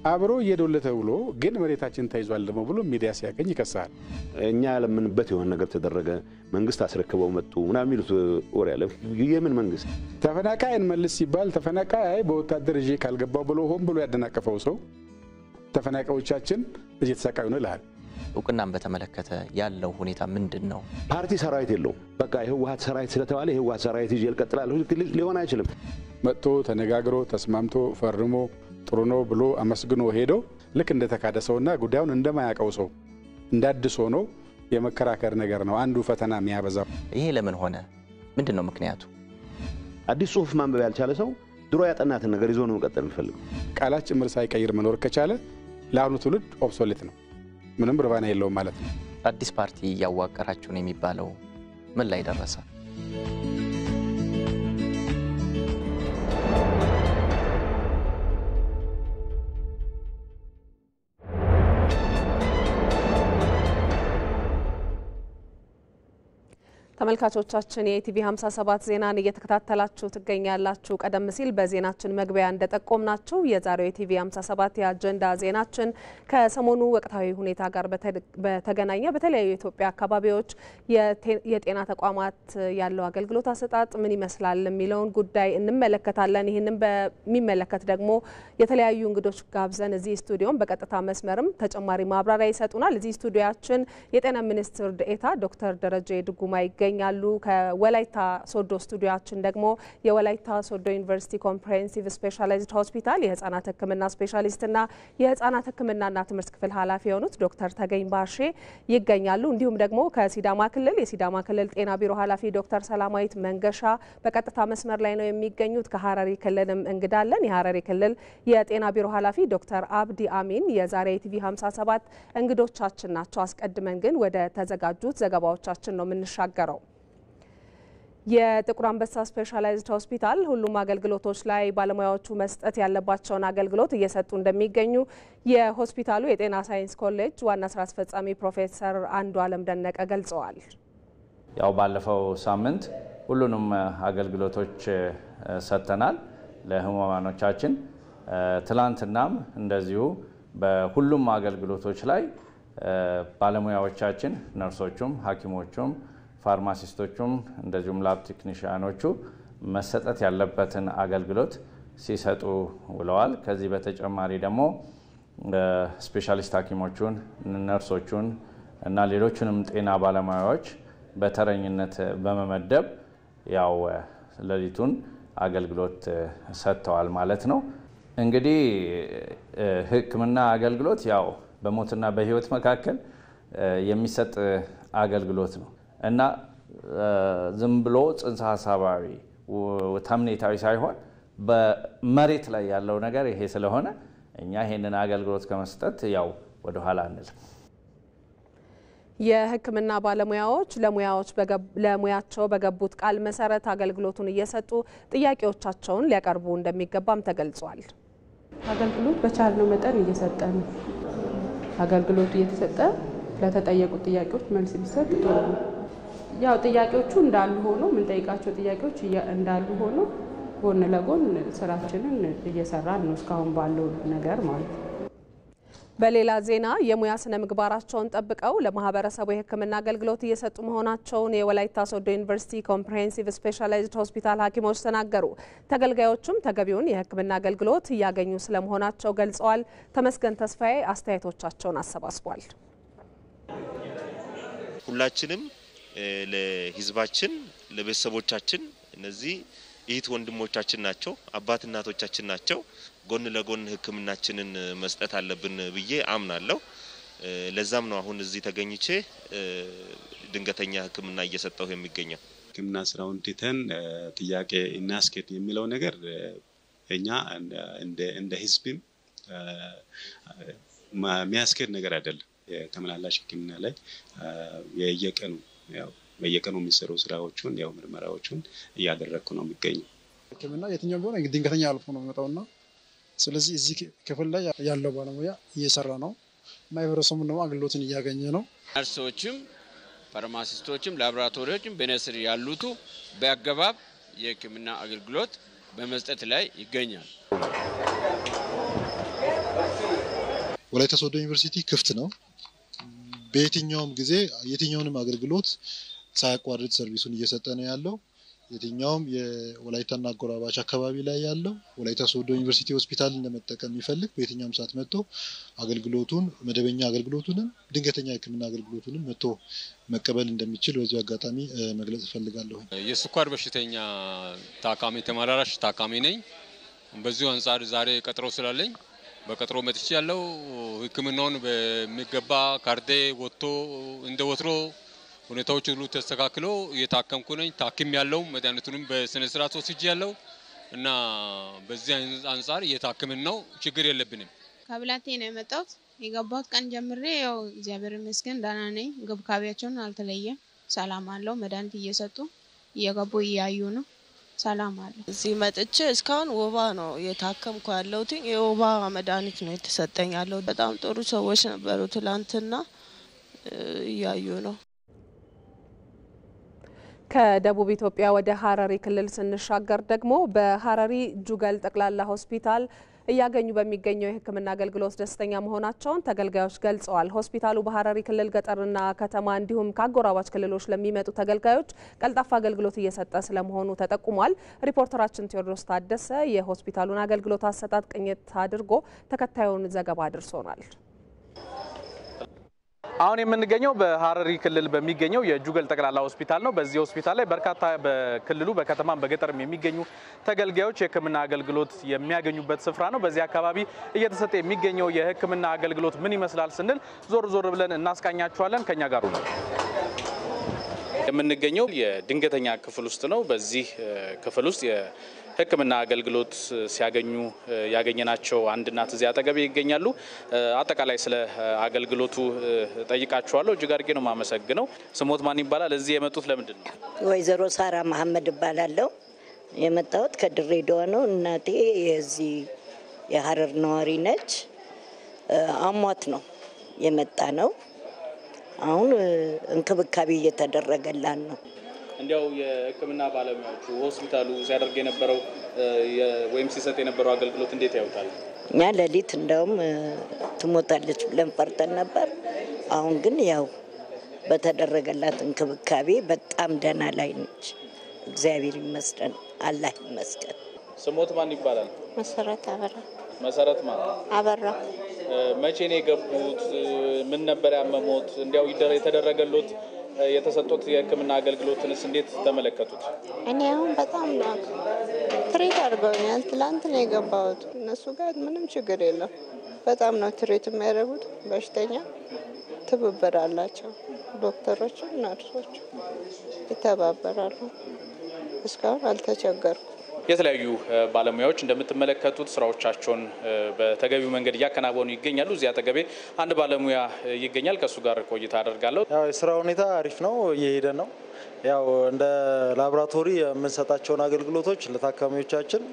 አብሮ እየዶለተ ብሎ ግን መሬታችን ተይዟል ደግሞ ብሎ ሚዲያ ሲያገኝ ይከሳል። እኛ ያለምንበት የሆነ ነገር ተደረገ፣ መንግስት አስረክበው መጡ ምናምን የሚሉት ወሬ አለ። የምን መንግስት? ተፈናቃይን መልስ ሲባል ተፈናቃይ በወታደር እጄ ካልገባው ብሎ ሆን ብሎ ያደናቀፈው ሰው ተፈናቃዮቻችን እየተሰቃዩ ነው ይላል። እውቅናን በተመለከተ ያለው ሁኔታ ምንድነው? ፓርቲ ሰራዊት የለው። በቃ የህወሓት ሰራዊት ስለተባለ የህወሓት ሰራዊት ይዤ እቀጥላለሁ ሊሆን አይችልም። መጥቶ ተነጋግሮ ተስማምቶ ፈርሞ ጥሩ ነው ብሎ አመስግኖ ሄዶ ልክ እንደተካደ ሰውና ጉዳዩን እንደማያውቀው ሰው እንዳድሶ ነው የመከራከር ነገር ነው አንዱ ፈተና የሚያበዛው። ይሄ ለምን ሆነ? ምንድነው ምክንያቱ? አዲስ ጽሁፍ ማንበብ ያልቻለ ሰው ድሮ ያጠናትን ነገር ይዞ ነው መቀጠል የሚፈልገው። ቃላት ጭምር ሳይቀይር መኖር ከቻለ ለአሁኑ ትውልድ ኦብሶሌት ነው፣ ምንም ርባና የለውም ማለት ነው። አዲስ ፓርቲ ያዋቀራችሁ ነው የሚባለው ምን ላይ ደረሰ? ተመልካቾቻችን የኢቲቪ 57 ዜናን እየተከታተላችሁ ትገኛላችሁ። ቀደም ሲል በዜናችን መግቢያ እንደጠቆምናችሁ የዛሬው የኢቲቪ 57 የአጀንዳ ዜናችን ከሰሞኑ ወቅታዊ ሁኔታ ጋር በተገናኘ በተለያዩ የኢትዮጵያ አካባቢዎች የጤና ተቋማት ያለው አገልግሎት አሰጣጥ ምን ይመስላል የሚለውን ጉዳይ እንመለከታለን። ይህንን በሚመለከት ደግሞ የተለያዩ እንግዶች ጋብዘን እዚህ ስቱዲዮም በቀጥታ መስመርም ተጨማሪ ማብራሪያ ይሰጡናል። እዚህ ስቱዲዮአችን የጤና ሚኒስትር ዴኤታ ዶክተር ደረጀ ዱጉማ ይገኛሉ። ከወላይታ ሶዶ ስቱዲዮአችን ደግሞ የወላይታ ሶዶ ዩኒቨርሲቲ ኮምፕሬሄንሲቭ ስፔሻላይዝድ ሆስፒታል የህፃናት ህክምና ስፔሻሊስትና የህፃናት ህክምናና ትምህርት ክፍል ኃላፊ የሆኑት ዶክተር ተገኝ ባርሼ ይገኛሉ። እንዲሁም ደግሞ ከሲዳማ ክልል የሲዳማ ክልል ጤና ቢሮ ኃላፊ ዶክተር ሰላማዊት መንገሻ በቀጥታ መስመር ላይ ነው የሚገኙት። ከሐረሪ ክልልም እንግዳለን። የሐረሪ ክልል የጤና ቢሮ ኃላፊ ዶክተር አብዲ አሚን የዛሬ ኢቲቪ 57 እንግዶቻችን ናቸው። አስቀድመን ግን ወደ ተዘጋጁት ዘገባዎቻችን ነው የምንሻገረው። የጥቁር አንበሳ ስፔሻላይዝድ ሆስፒታል ሁሉም አገልግሎቶች ላይ ባለሙያዎቹ መስጠት ያለባቸውን አገልግሎት እየሰጡ እንደሚገኙ የሆስፒታሉ የጤና ሳይንስ ኮሌጅ ዋና ስራ አስፈጻሚ ፕሮፌሰር አንዱ አለም ደነቀ ገልጸዋል። ያው ባለፈው ሳምንት ሁሉንም አገልግሎቶች ሰጥተናል ለህሙማኖቻችን። ትላንትናም እንደዚሁ በሁሉም አገልግሎቶች ላይ ባለሙያዎቻችን ነርሶቹም ሐኪሞቹም ፋርማሲስቶቹም እንደዚሁም ላብ ቴክኒሻኖቹ መሰጠት ያለበትን አገልግሎት ሲሰጡ ውለዋል። ከዚህ በተጨማሪ ደግሞ ስፔሻሊስት ሐኪሞቹን ነርሶቹን እና ሌሎችንም ጤና ባለሙያዎች በተረኝነት በመመደብ ያው ሌሊቱን አገልግሎት ሰጥተዋል ማለት ነው። እንግዲህ ህክምና አገልግሎት ያው በሞትና በህይወት መካከል የሚሰጥ አገልግሎት ነው እና ዝም ብሎ ጽንሰ ሐሳባዊ ተምኔታዊ ሳይሆን በመሬት ላይ ያለው ነገር ይሄ ስለሆነ እኛ ይሄንን አገልግሎት ከመስጠት ያው ወደ ኋላ አንልም። የህክምና ባለሙያዎች ለሙያቸው በገቡት ቃል መሰረት አገልግሎቱን እየሰጡ ጥያቄዎቻቸውን ሊያቀርቡ እንደሚገባም ተገልጿል። አገልግሎት በቻልነው መጠን እየሰጠን አገልግሎቱ እየተሰጠ ለተጠየቁት ጥያቄዎች መልስ ቢሰጥ ጥሩ ነው። ያው ጥያቄዎቹ እንዳሉ ሆኖ ምን ጠይቃቸው ጥያቄዎች እንዳሉ ሆኖ ጎን ለጎን ስራችንን እየሰራን ነው እስካሁን ባለው ነገር ማለት ነው። በሌላ ዜና የሙያ ስነ ምግባራቸውን ጠብቀው ለማህበረሰቡ የህክምና አገልግሎት እየሰጡ መሆናቸውን የወላይታ ሶዶ ዩኒቨርሲቲ ኮምፕሬሄንሲቭ ስፔሻላይዝድ ሆስፒታል ሐኪሞች ተናገሩ። ተገልጋዮቹም ተገቢውን የህክምና አገልግሎት እያገኙ ስለመሆናቸው ገልጸዋል። ተመስገን ተስፋዬ አስተያየቶቻቸውን አሰባስቧል። ሁላችንም ለህዝባችን ለቤተሰቦቻችን እነዚህ እህት ወንድሞቻችን ናቸው፣ አባት እናቶቻችን ናቸው። ጎን ለጎን ህክምናችንን መስጠት አለብን ብዬ አምናለሁ። ለዛም ነው አሁን እዚህ ተገኝቼ ድንገተኛ ህክምና እየሰጠሁ የሚገኘው። ህክምና ስራውን ትተን ጥያቄ እናስከት የሚለው ነገር እኛ እንደ ህዝብም የሚያስከት ነገር አይደለም። የተመላላሽ ህክምና ላይ በየቀኑ የሚሰሩ ስራዎችን ያው ምርመራዎችን እያደረኩ ነው የሚገኘው። ህክምና የትኛው ቢሆን ድንገተኛ አልፎ ነው የሚመጣውና ስለዚህ እዚህ ክፍል ላይ ያለው ባለሙያ እየሰራ ነው። ማህበረሰቡም ደግሞ አገልግሎትን እያገኘ ነው። ነርሶችም ፋርማሲስቶችም ላቦራቶሪዎችም በነስር ያሉት በአገባብ የሕክምና አገልግሎት በመስጠት ላይ ይገኛል። ወላይታ ሶዶ ዩኒቨርሲቲ ክፍት ነው። በየትኛውም ጊዜ የትኛውንም አገልግሎት ሳያቋርጥ ሰርቪሱን እየሰጠ ነው ያለው። የትኛውም የወላይታና አጎራባች አካባቢ ላይ ያለው ወላይታ ሶዶ ዩኒቨርሲቲ ሆስፒታል እንደመጠቀም የሚፈልግ በየትኛውም ሰዓት መጥቶ አገልግሎቱን መደበኛ አገልግሎቱንም ድንገተኛ ሕክምና አገልግሎቱንም መጥቶ መቀበል እንደሚችል በዚሁ አጋጣሚ መግለጽ እፈልጋለሁ። የስኳር በሽተኛ ታካሚ ተመላላሽ ታካሚ ነኝ። በዚሁ አንጻር ዛሬ ቀጠሮ ስላለኝ በቀጠሮ መጥቼ ያለው ሕክምናውን በሚገባ ካርዴ ወጥቶ እንደ ወትሮ ሁኔታዎች ሁሉ ተስተካክሎ እየታከምኩ ነኝ። ታክም ያለው መድኃኒቱንም በስነ ስርዓት ወስጄ ያለው እና በዚህ አንጻር እየታከምን ነው። ችግር የለብንም። ከብላቴ ነው የመጣሁት። የገባሁት ቀን ጀምሬ ያው እግዚአብሔር ይመስገን ደህና ነኝ። እንክብካቤያቸውን አልተለየም። ሰላም አለው። መድኃኒት እየሰጡ እየገቡ እያዩ ነው። ሰላም አለው። እዚህ መጥቼ እስካሁን ወባ ነው የታከምኩ ያለሁት። የወባ መድኃኒት ነው የተሰጠኝ ያለው። በጣም ጥሩ ሰዎች ነበሩ። ትላንትና እያዩ ነው። ከደቡብ ኢትዮጵያ ወደ ሐረሪ ክልል ስንሻገር ደግሞ በሐረሪ ጁገል ጠቅላላ ሆስፒታል እያገኙ በሚገኘው የሕክምና አገልግሎት ደስተኛ መሆናቸውን ተገልጋዮች ገልጸዋል። ሆስፒታሉ በሐረሪ ክልል ገጠርና ከተማ እንዲሁም ከአጎራባች ክልሎች ለሚመጡ ተገልጋዮች ቀልጣፋ አገልግሎት እየሰጠ ስለመሆኑ ተጠቁሟል። ሪፖርተራችን ቴዎድሮስ ታደሰ የሆስፒታሉን አገልግሎት አሰጣጥ ቅኝት አድርጎ ተከታዩን ዘገባ አድርሶናል። አሁን የምንገኘው በሐረሪ ክልል በሚገኘው የጁገል ጠቅላላ ሆስፒታል ነው። በዚህ ሆስፒታል ላይ በርካታ በክልሉ በከተማም በገጠርም የሚገኙ ተገልጋዮች የሕክምና አገልግሎት የሚያገኙበት ስፍራ ነው። በዚህ አካባቢ እየተሰጠ የሚገኘው የሕክምና አገልግሎት ምን ይመስላል ስንል ዞር ዞር ብለን እናስቃኛችኋለን። ከኛ ጋር ነው። የምንገኘው የድንገተኛ ክፍል ውስጥ ነው። በዚህ ክፍል ውስጥ ሕክምና አገልግሎት ሲያገኙ ያገኘናቸው አንድ እናት እዚህ አጠገቤ ይገኛሉ። አጠቃላይ ስለ አገልግሎቱ ጠይቃቸዋለሁ። እጅግ አድርጌ ነው የማመሰግነው። ስሞት ማን ይባላል? እዚህ የመጡት ለምንድን ነው? ወይዘሮ ሳራ መሐመድ እባላለሁ። የመጣሁት ከድሬዳዋ ነው። እናቴ የዚህ የሐረር ነዋሪ ነች። አሟት ነው የመጣ ነው። አሁን እንክብካቤ እየተደረገላት ነው። እንዲያው የሕክምና ባለሙያዎቹ ሆስፒታሉ ሲያደርግ የነበረው ወይም ሲሰጥ የነበረው አገልግሎት እንዴት ያዩታል? እኛ ሌሊት እንደውም ትሞታለች ብለን ፈርተን ነበር። አሁን ግን ያው በተደረገላት እንክብካቤ በጣም ደህና ላይ ነች። እግዚአብሔር ይመስገን፣ አላህ ይመስገን። ስሞት ማን ይባላል? መሰረት አበራ። መሰረት ማን አበራ። መቼ ነው የገቡት? ምን ነበር ያመሞት? እንዲያው የተደረገሉት የተሰጡት የሕክምና አገልግሎትንስ እንዴት ተመለከቱት? እኔ አሁን በጣም ነው ትሪት አድርገውኛል። ትላንት ነው የገባሁት። እነሱ ጋር ምንም ችግር የለም። በጣም ነው ትሪት የሚያደርጉት። በሽተኛ ትብብር አላቸው። ዶክተሮቹ፣ ነርሶቹ ይተባበራሉ። እስካሁን አልተቸገርኩም። የተለያዩ ባለሙያዎች እንደምትመለከቱት ስራዎቻቸውን በተገቢው መንገድ እያከናወኑ ይገኛሉ። እዚህ አጠገቤ አንድ ባለሙያ ይገኛል። ከሱ ጋር ቆይታ አደርጋለሁ። ያው የስራ ሁኔታ አሪፍ ነው፣ እየሄደ ነው። ያው እንደ ላቦራቶሪ የምንሰጣቸውን አገልግሎቶች ለታካሚዎቻችን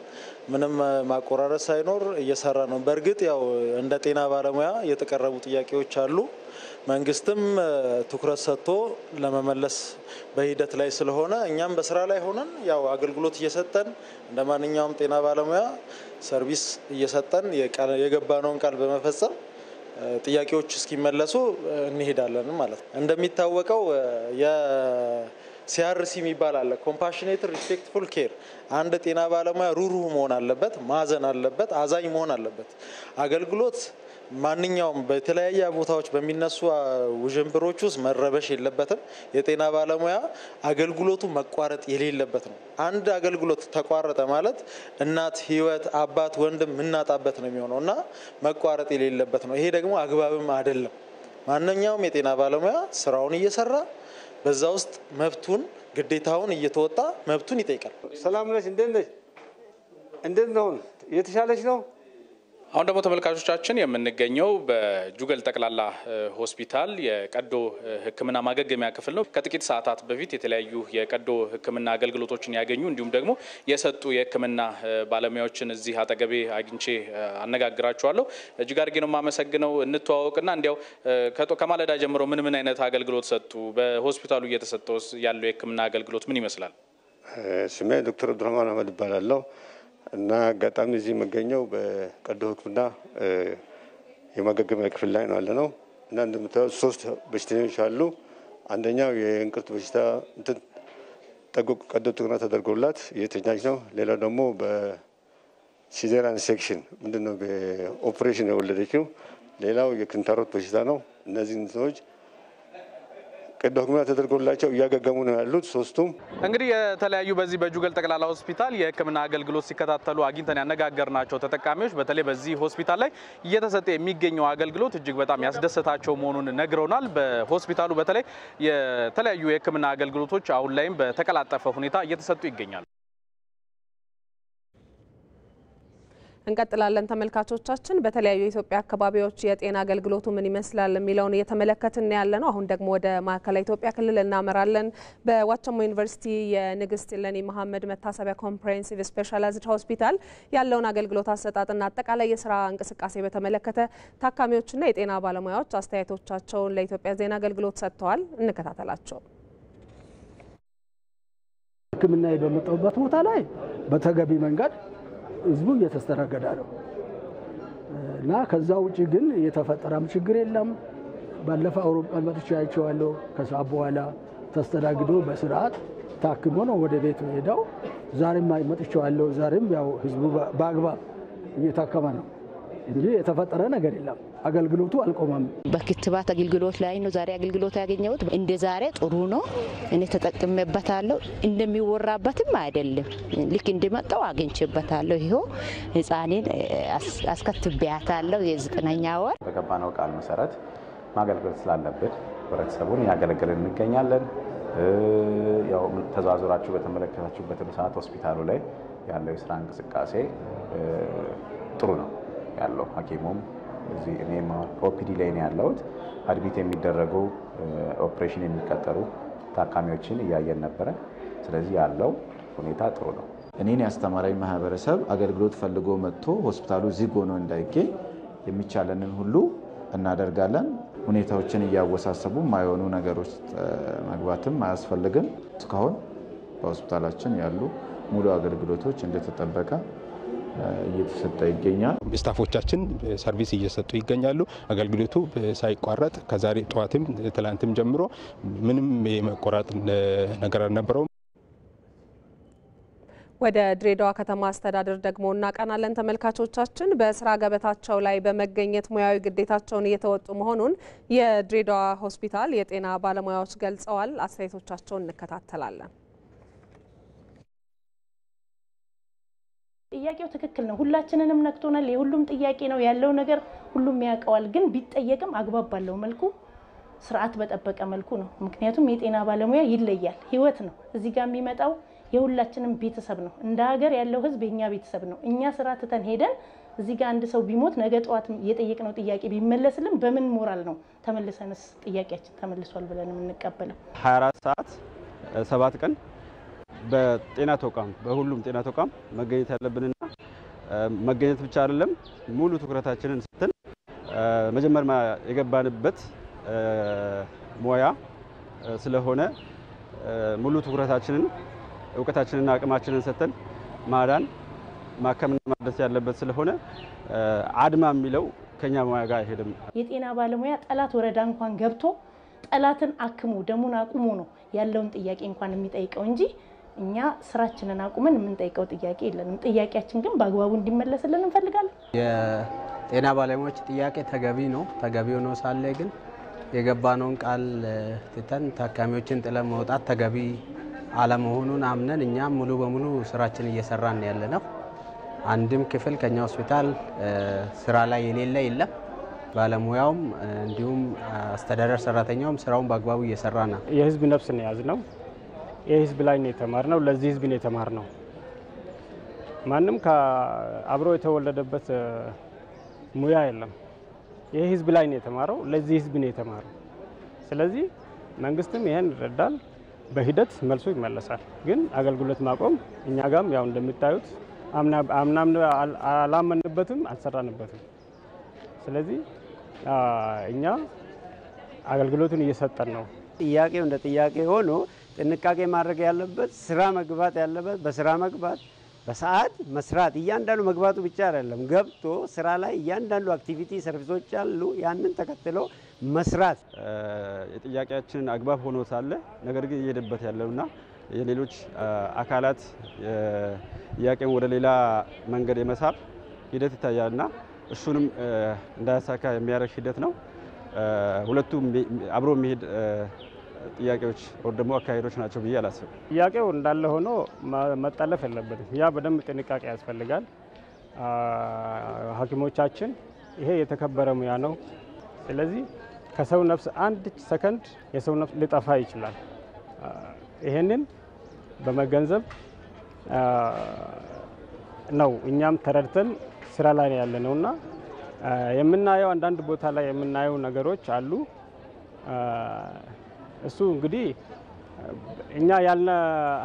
ምንም ማቆራረጥ ሳይኖር እየሰራ ነው። በእርግጥ ያው እንደ ጤና ባለሙያ የተቀረቡ ጥያቄዎች አሉ። መንግስትም ትኩረት ሰጥቶ ለመመለስ በሂደት ላይ ስለሆነ እኛም በስራ ላይ ሆነን ያው አገልግሎት እየሰጠን እንደ ማንኛውም ጤና ባለሙያ ሰርቪስ እየሰጠን የገባነውን ቃል በመፈጸም ጥያቄዎች እስኪመለሱ እንሄዳለን ማለት ነው። እንደሚታወቀው ሲአርሲ የሚባል አለ፣ ኮምፓሽኔት ሪስፔክትፉል ኬር። አንድ ጤና ባለሙያ ሩሩህ መሆን አለበት፣ ማዘን አለበት፣ አዛኝ መሆን አለበት። አገልግሎት ማንኛውም በተለያየ ቦታዎች በሚነሱ ውዥንብሮች ውስጥ መረበሽ የለበትም። የጤና ባለሙያ አገልግሎቱ መቋረጥ የሌለበት ነው። አንድ አገልግሎት ተቋረጠ ማለት እናት፣ ህይወት፣ አባት፣ ወንድም ምናጣበት ነው የሚሆነው እና መቋረጥ የሌለበት ነው። ይሄ ደግሞ አግባብም አይደለም። ማንኛውም የጤና ባለሙያ ስራውን እየሰራ በዛ ውስጥ መብቱን ግዴታውን እየተወጣ መብቱን ይጠይቃል። ሰላም ነሽ? እንዴት ነሽ? እንዴት ነው? እየተሻለሽ ነው? አሁን ደግሞ ተመልካቾቻችን የምንገኘው በጁገል ጠቅላላ ሆስፒታል የቀዶ ሕክምና ማገገሚያ ክፍል ነው። ከጥቂት ሰዓታት በፊት የተለያዩ የቀዶ ሕክምና አገልግሎቶችን ያገኙ እንዲሁም ደግሞ የሰጡ የሕክምና ባለሙያዎችን እዚህ አጠገቤ አግኝቼ አነጋግራቸዋለሁ። እጅግ አድርጌ ነው የማመሰግነው። እንተዋወቅና እንዲያው ከማለዳ ጀምሮ ምን አይነት አገልግሎት ሰጡ? በሆስፒታሉ እየተሰጠው ያለው የሕክምና አገልግሎት ምን ይመስላል? ስሜ ዶክተር አብዱራህማን አህመድ እባላለሁ እና አጋጣሚ እዚህ የምገኘው በቀዶ ሕክምና የማገገሚያ ክፍል ላይ ነው ያለነው እና እንደምታዩት 3 በሽተኞች አሉ። አንደኛው የእንቅርት በሽታ ቀዶ ጥገና ተደርጎላት የተኛች ነው። ሌላው ደግሞ በሲዜሪያን ሴክሽን ምንድነው በኦፕሬሽን የወለደችው። ሌላው የክንታሮት በሽታ ነው። እነዚህ ሰዎች ቀዶ ሕክምና ተደርጎላቸው እያገገሙ ነው ያሉት ሶስቱም። እንግዲህ የተለያዩ በዚህ በጁገል ጠቅላላ ሆስፒታል የሕክምና አገልግሎት ሲከታተሉ አግኝተን ያነጋገርናቸው ተጠቃሚዎች በተለይ በዚህ ሆስፒታል ላይ እየተሰጠ የሚገኘው አገልግሎት እጅግ በጣም ያስደሰታቸው መሆኑን ነግረውናል። በሆስፒታሉ በተለይ የተለያዩ የሕክምና አገልግሎቶች አሁን ላይም በተቀላጠፈ ሁኔታ እየተሰጡ ይገኛሉ። እንቀጥላለን ተመልካቾቻችን። በተለያዩ የኢትዮጵያ አካባቢዎች የጤና አገልግሎቱ ምን ይመስላል የሚለውን እየተመለከትን ያለነው። አሁን ደግሞ ወደ ማዕከላዊ ኢትዮጵያ ክልል እናመራለን። በዋቸሞ ዩኒቨርሲቲ የንግስት እሌኒ መሐመድ መታሰቢያ ኮምፕሬሄንሲቭ ስፔሻላይዝድ ሆስፒታል ያለውን አገልግሎት አሰጣጥና አጠቃላይ የስራ እንቅስቃሴ በተመለከተ ታካሚዎችና የጤና ባለሙያዎች አስተያየቶቻቸውን ለኢትዮጵያ ዜና አገልግሎት ሰጥተዋል። እንከታተላቸው። ሕክምና በመጣበት ቦታ ላይ በተገቢ መንገድ ህዝቡ እየተስተናገደ ነው እና ከዛ ውጪ ግን የተፈጠረም ችግር የለም። ባለፈው አውሮፓ መጥቼ አይቼዋለሁ። ከሰዓት በኋላ ተስተናግዶ በስርዓት ታክሞ ነው ወደ ቤቱ ሄደው። ዛሬም መጥቼዋለሁ። ዛሬም ያው ህዝቡ በአግባብ እየታከመ ነው እንጂ የተፈጠረ ነገር የለም። አገልግሎቱ አልቆመም። በክትባት አገልግሎት ላይ ነው ዛሬ አገልግሎት ያገኘሁት። እንደ ዛሬ ጥሩ ነው። እኔ ተጠቅሜበታለሁ። እንደሚወራበትም አይደለም። ልክ እንደመጣው አግኝቼበታለሁ። ይሄው ህፃኔን አስከትቤያታለሁ። የ9ኛ ወር በገባነው ቃል መሰረት ማገልገል ስላለብን ህብረተሰቡን ያገለግለን እንገኛለን። ያው ተዛዙራችሁ በተመለከታችሁበት ሰዓት ሆስፒታሉ ላይ ያለው የስራ እንቅስቃሴ ጥሩ ነው ያለው። ሐኪሙም እዚህ እኔም ኦፒዲ ላይ ነው ያለሁት። አድሚት የሚደረጉ ኦፕሬሽን የሚቀጠሩ ታካሚዎችን እያየን ነበረ። ስለዚህ ያለው ሁኔታ ጥሩ ነው። እኔን ያስተማራኝ ማህበረሰብ አገልግሎት ፈልጎ መጥቶ ሆስፒታሉ ዝግ ሆኖ እንዳይገኝ የሚቻለንን ሁሉ እናደርጋለን። ሁኔታዎችን እያወሳሰቡ ማይሆኑ ነገሮች መግባትም አያስፈልግም። እስካሁን በሆስፒታላችን ያሉ ሙሉ አገልግሎቶች እንደተጠበቀ እየተሰጠ ይገኛል። ስታፎቻችን ሰርቪስ እየሰጡ ይገኛሉ። አገልግሎቱ ሳይቋረጥ ከዛሬ ጠዋትም ትላንትም ጀምሮ ምንም የመቆራጥ ነገር አልነበረውም። ወደ ድሬዳዋ ከተማ አስተዳደር ደግሞ እናቀናለን ተመልካቾቻችን። በስራ ገበታቸው ላይ በመገኘት ሙያዊ ግዴታቸውን እየተወጡ መሆኑን የድሬዳዋ ሆስፒታል የጤና ባለሙያዎች ገልጸዋል። አስተያየቶቻቸውን እንከታተላለን። ጥያቄው ትክክል ነው። ሁላችንንም ነክቶናል። የሁሉም ጥያቄ ነው ያለው ነገር ሁሉም ያውቀዋል። ግን ቢጠየቅም አግባብ ባለው መልኩ ስርዓት በጠበቀ መልኩ ነው። ምክንያቱም የጤና ባለሙያ ይለያል፣ ህይወት ነው። እዚህ ጋር የሚመጣው የሁላችንም ቤተሰብ ነው። እንደ ሀገር ያለው ህዝብ የኛ ቤተሰብ ነው። እኛ ስራ ትተን ሄደን እዚህ ጋር አንድ ሰው ቢሞት ነገ ጠዋት የጠየቅነው ጥያቄ ቢመለስልን በምን ሞራል ነው ተመልሰንስ ጥያቄያችን ተመልሷል ብለን የምንቀበለው? 24 ሰዓት 7 ቀን በጤና ተቋም በሁሉም ጤና ተቋም መገኘት ያለብንና መገኘት ብቻ አይደለም ሙሉ ትኩረታችንን ሰጥተን መጀመሪያ የገባንበት ሙያ ስለሆነ ሙሉ ትኩረታችንን እውቀታችንና አቅማችንን ሰጥተን ማዳን ማከምና ማድረስ ያለበት ስለሆነ አድማ የሚለው ከኛ ሙያ ጋር አይሄድም። የጤና ባለሙያ ጠላት ወረዳ እንኳን ገብቶ ጠላትን አክሙ ደሙን አቁሙ ነው ያለውን ጥያቄ እንኳን የሚጠይቀው እንጂ እኛ ስራችንን አቁመን የምንጠይቀው ጥያቄ የለንም። ጥያቄያችን ግን በአግባቡ እንዲመለስልን እንፈልጋለን። የጤና ባለሙያዎች ጥያቄ ተገቢ ነው። ተገቢ ሆኖ ሳለ ግን የገባነውን ቃል ትተን ታካሚዎችን ጥለን መውጣት ተገቢ አለመሆኑን አምነን እኛም ሙሉ በሙሉ ስራችን እየሰራን ያለነው። አንድም ክፍል ከኛ ሆስፒታል ስራ ላይ የሌለ የለም። ባለሙያውም እንዲሁም አስተዳደር ሰራተኛውም ስራውን በአግባቡ እየሰራ ነው። የህዝብ ነፍስ ነው ያዝነው። የህዝብ ላይ ነው የተማርነው። ለዚህ ህዝብ ነው የተማርነው። ማንም አብሮ የተወለደበት ሙያ የለም። ይሄ ህዝብ ላይ ነው የተማረው። ለዚህ ህዝብ ነው የተማረው። ስለዚህ መንግስትም ይሄን ይረዳል። በሂደት መልሶ ይመለሳል። ግን አገልግሎት ማቆም እኛ ጋም ያው እንደምታዩት አምናም አላመንበትም አልሰራንበትም። ስለዚህ እኛ አገልግሎቱን እየሰጠን ነው። ጥያቄው እንደ ጥያቄ ሆኖ ጥንቃቄ ማድረግ ያለበት ስራ መግባት ያለበት በስራ መግባት በሰዓት መስራት እያንዳንዱ መግባቱ ብቻ አይደለም ገብቶ ስራ ላይ እያንዳንዱ አክቲቪቲ ሰርቪሶች አሉ ያንን ተከትሎ መስራት የጥያቄያችንን አግባብ ሆኖ ሳለ ነገር ግን እየሄደበት ያለውና የሌሎች አካላት ጥያቄን ወደ ሌላ መንገድ የመሳብ ሂደት ይታያልና እሱንም እንዳያሳካ የሚያደርግ ሂደት ነው። ሁለቱም አብሮ የሚሄድ ጥያቄዎች ወደ ደግሞ አካሄዶች ናቸው ብዬ አላስብም። ጥያቄው እንዳለ ሆኖ መጣለፍ የለበትም። ያ በደንብ ጥንቃቄ ያስፈልጋል። ሐኪሞቻችን ይሄ የተከበረ ሙያ ነው። ስለዚህ ከሰው ነፍስ አንድ ሰከንድ የሰው ነፍስ ሊጠፋ ይችላል። ይሄንን በመገንዘብ ነው እኛም ተረድተን ስራ ላይ ያለነውና የምናየው አንዳንድ ቦታ ላይ የምናየው ነገሮች አሉ። እሱ እንግዲህ እኛ ያልነ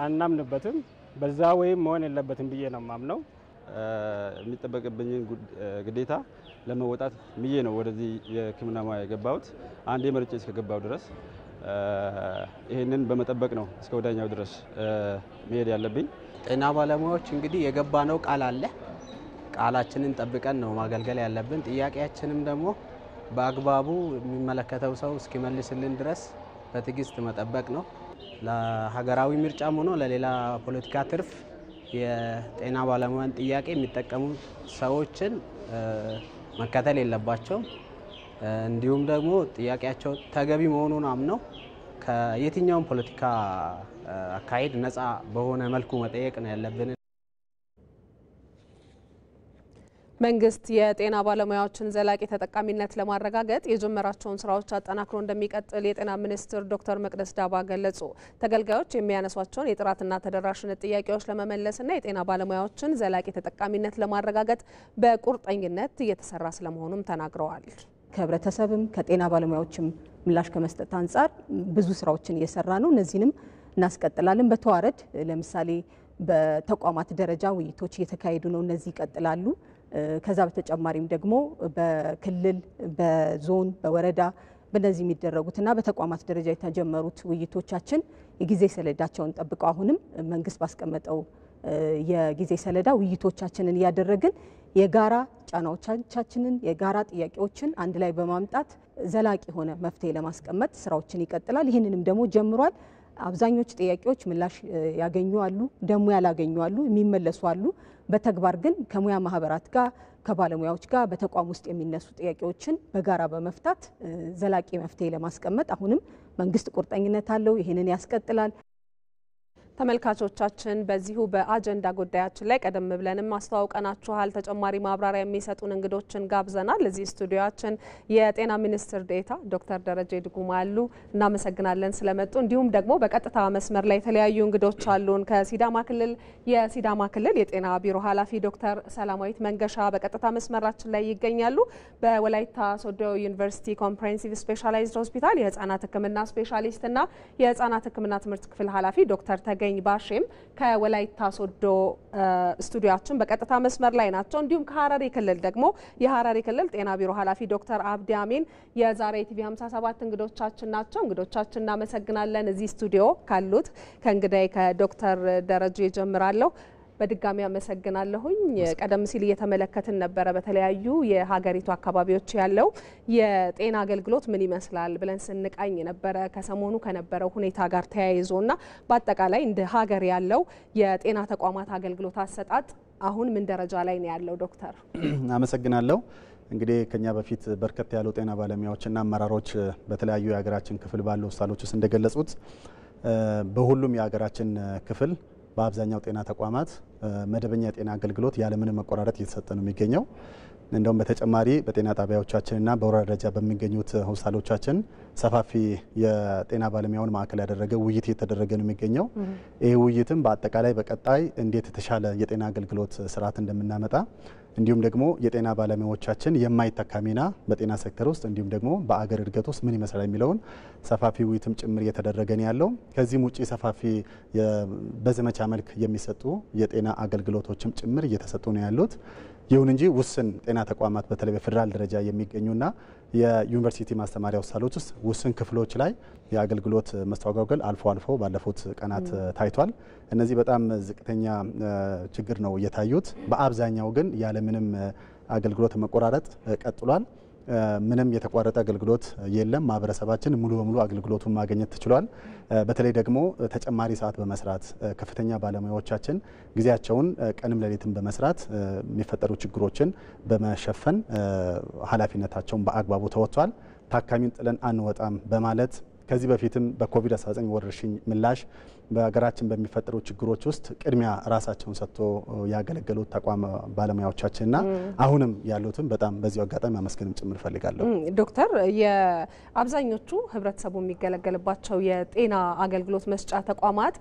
አናምንበትም በዛ ወይም መሆን የለበትም ብዬ ነው ማምነው። የሚጠበቅብኝን ግዴታ ለመወጣት ብዬ ነው ወደዚህ የሕክምና ሙያ የገባሁት። አንዴ መርጬ እስከገባው ድረስ ይሄንን በመጠበቅ ነው እስከ ወዳኛው ድረስ መሄድ ያለብኝ። ጤና ባለሙያዎች እንግዲህ የገባነው ቃል አለ። ቃላችንን ጠብቀን ነው ማገልገል ያለብን። ጥያቄያችንም ደግሞ በአግባቡ የሚመለከተው ሰው እስኪመልስልን ድረስ በትዕግስት መጠበቅ ነው። ለሀገራዊ ምርጫም ሆኖ ለሌላ ፖለቲካ ትርፍ የጤና ባለሙያን ጥያቄ የሚጠቀሙ ሰዎችን መከተል የለባቸውም። እንዲሁም ደግሞ ጥያቄያቸው ተገቢ መሆኑን አምነው ከየትኛውም ፖለቲካ አካሄድ ነፃ በሆነ መልኩ መጠየቅ ነው ያለብን። መንግስት የጤና ባለሙያዎችን ዘላቂ ተጠቃሚነት ለማረጋገጥ የጀመራቸውን ስራዎች አጠናክሮ እንደሚቀጥል የጤና ሚኒስትር ዶክተር መቅደስ ዳባ ገለጹ። ተገልጋዮች የሚያነሷቸውን የጥራትና ተደራሽነት ጥያቄዎች ለመመለስና የጤና ባለሙያዎችን ዘላቂ ተጠቃሚነት ለማረጋገጥ በቁርጠኝነት እየተሰራ ስለመሆኑም ተናግረዋል። ከህብረተሰብም ከጤና ባለሙያዎችም ምላሽ ከመስጠት አንጻር ብዙ ስራዎችን እየሰራ ነው። እነዚህንም እናስቀጥላለን። በተዋረድ ለምሳሌ በተቋማት ደረጃ ውይይቶች እየተካሄዱ ነው። እነዚህ ይቀጥላሉ። ከዛ በተጨማሪም ደግሞ በክልል በዞን በወረዳ በእነዚህ የሚደረጉትና በተቋማት ደረጃ የተጀመሩት ውይይቶቻችን የጊዜ ሰሌዳቸውን ጠብቀው አሁንም መንግስት ባስቀመጠው የጊዜ ሰሌዳ ውይይቶቻችንን እያደረግን የጋራ ጫናዎቻችንን የጋራ ጥያቄዎችን አንድ ላይ በማምጣት ዘላቂ የሆነ መፍትሄ ለማስቀመጥ ስራዎችን ይቀጥላል። ይህንንም ደግሞ ጀምሯል። አብዛኞቹ ጥያቄዎች ምላሽ ያገኙ አሉ፣ ደግሞ ያላገኙ አሉ፣ የሚመለሱ አሉ። በተግባር ግን ከሙያ ማህበራት ጋር ከባለሙያዎች ጋር በተቋም ውስጥ የሚነሱ ጥያቄዎችን በጋራ በመፍታት ዘላቂ መፍትሄ ለማስቀመጥ አሁንም መንግስት ቁርጠኝነት አለው። ይህንን ያስቀጥላል። ተመልካቾቻችን በዚሁ በአጀንዳ ጉዳያችን ላይ ቀደም ብለንም ማስተዋወቀናችኋል። ተጨማሪ ማብራሪያ የሚሰጡን እንግዶችን ጋብዘናል። እዚህ ስቱዲዮአችን የጤና ሚኒስትር ዴኤታ ዶክተር ደረጀ ድጉማ አሉ። እናመሰግናለን ስለመጡ። እንዲሁም ደግሞ በቀጥታ መስመር ላይ የተለያዩ እንግዶች አሉን። ከሲዳማ ክልል የሲዳማ ክልል የጤና ቢሮ ኃላፊ ዶክተር ሰላማዊት መንገሻ በቀጥታ መስመራችን ላይ ይገኛሉ። በወላይታ ሶዶ ዩኒቨርሲቲ ኮምፕሬሄንሲቭ ስፔሻላይዝድ ሆስፒታል የህፃናት ሕክምና ስፔሻሊስትና የህፃናት ሕክምና ትምህርት ክፍል ኃላፊ ዶክተር ተገኝ ባሼም ከወላይታ ሶዶ ስቱዲዮአችን በቀጥታ መስመር ላይ ናቸው። እንዲሁም ከሐረሪ ክልል ደግሞ የሐረሪ ክልል ጤና ቢሮ ኃላፊ ዶክተር አብዲ አሚን የዛሬ ኢቲቪ 57 እንግዶቻችን ናቸው። እንግዶቻችን እናመሰግናለን። እዚህ ስቱዲዮ ካሉት ከእንግዳይ ከዶክተር ደረጀ ጀምራለሁ። በድጋሚ አመሰግናለሁኝ። ቀደም ሲል እየተመለከትን ነበረ በተለያዩ የሀገሪቱ አካባቢዎች ያለው የጤና አገልግሎት ምን ይመስላል ብለን ስንቃኝ ነበረ ከሰሞኑ ከነበረው ሁኔታ ጋር ተያይዞና በአጠቃላይ እንደ ሀገር ያለው የጤና ተቋማት አገልግሎት አሰጣጥ አሁን ምን ደረጃ ላይ ነው ያለው? ዶክተር አመሰግናለሁ። እንግዲህ ከኛ በፊት በርከት ያሉ ጤና ባለሙያዎችና አመራሮች በተለያዩ የሀገራችን ክፍል ባሉ ሆስፒታሎች ውስጥ እንደገለጹት በሁሉም የሀገራችን ክፍል በአብዛኛው ጤና ተቋማት መደበኛ የጤና አገልግሎት ያለምንም መቆራረጥ እየተሰጠ ነው የሚገኘው። እንደውም በተጨማሪ በጤና ጣቢያዎቻችንና በወረዳ ደረጃ በሚገኙት ሆስፒታሎቻችን ሰፋፊ የጤና ባለሙያውን ማዕከል ያደረገ ውይይት እየተደረገ ነው የሚገኘው። ይህ ውይይትም በአጠቃላይ በቀጣይ እንዴት የተሻለ የጤና አገልግሎት ስርዓት እንደምናመጣ እንዲሁም ደግሞ የጤና ባለሙያዎቻችን የማይተካ ሚና በጤና ሴክተር ውስጥ እንዲሁም ደግሞ በአገር እድገት ውስጥ ምን ይመስላል የሚለውን ሰፋፊ ውይይትም ጭምር እየተደረገ ነው ያለው። ከዚህም ውጪ ሰፋፊ በዘመቻ መልክ የሚሰጡ የጤና አገልግሎቶችም ጭምር እየተሰጡ ነው ያሉት። ይሁን እንጂ ውስን ጤና ተቋማት በተለይ በፌዴራል ደረጃ የሚገኙና የዩኒቨርሲቲ ማስተማሪያ ሆስፒታሎች ውስጥ ውስን ክፍሎች ላይ የአገልግሎት መስተጓጎል አልፎ አልፎ ባለፉት ቀናት ታይቷል። እነዚህ በጣም ዝቅተኛ ችግር ነው የታዩት። በአብዛኛው ግን ያለምንም አገልግሎት መቆራረጥ ቀጥሏል። ምንም የተቋረጠ አገልግሎት የለም። ማህበረሰባችን ሙሉ በሙሉ አገልግሎቱን ማግኘት ተችሏል። በተለይ ደግሞ ተጨማሪ ሰዓት በመስራት ከፍተኛ ባለሙያዎቻችን ጊዜያቸውን ቀንም ሌሊትም በመስራት የሚፈጠሩ ችግሮችን በመሸፈን ኃላፊነታቸውን በአግባቡ ተወጥቷል። ታካሚን ጥለን አንወጣም በማለት ከዚህ በፊትም በኮቪድ-19 ወረርሽኝ ምላሽ በሀገራችን በሚፈጠሩ ችግሮች ውስጥ ቅድሚያ ራሳቸውን ሰጥቶ ያገለገሉት ተቋም ባለሙያዎቻችንና አሁንም ያሉትም በጣም በዚሁ አጋጣሚ ማመስገንም ጭምር ፈልጋለሁ። ዶክተር የአብዛኞቹ ህብረተሰቡ የሚገለገልባቸው የጤና አገልግሎት መስጫ ተቋማት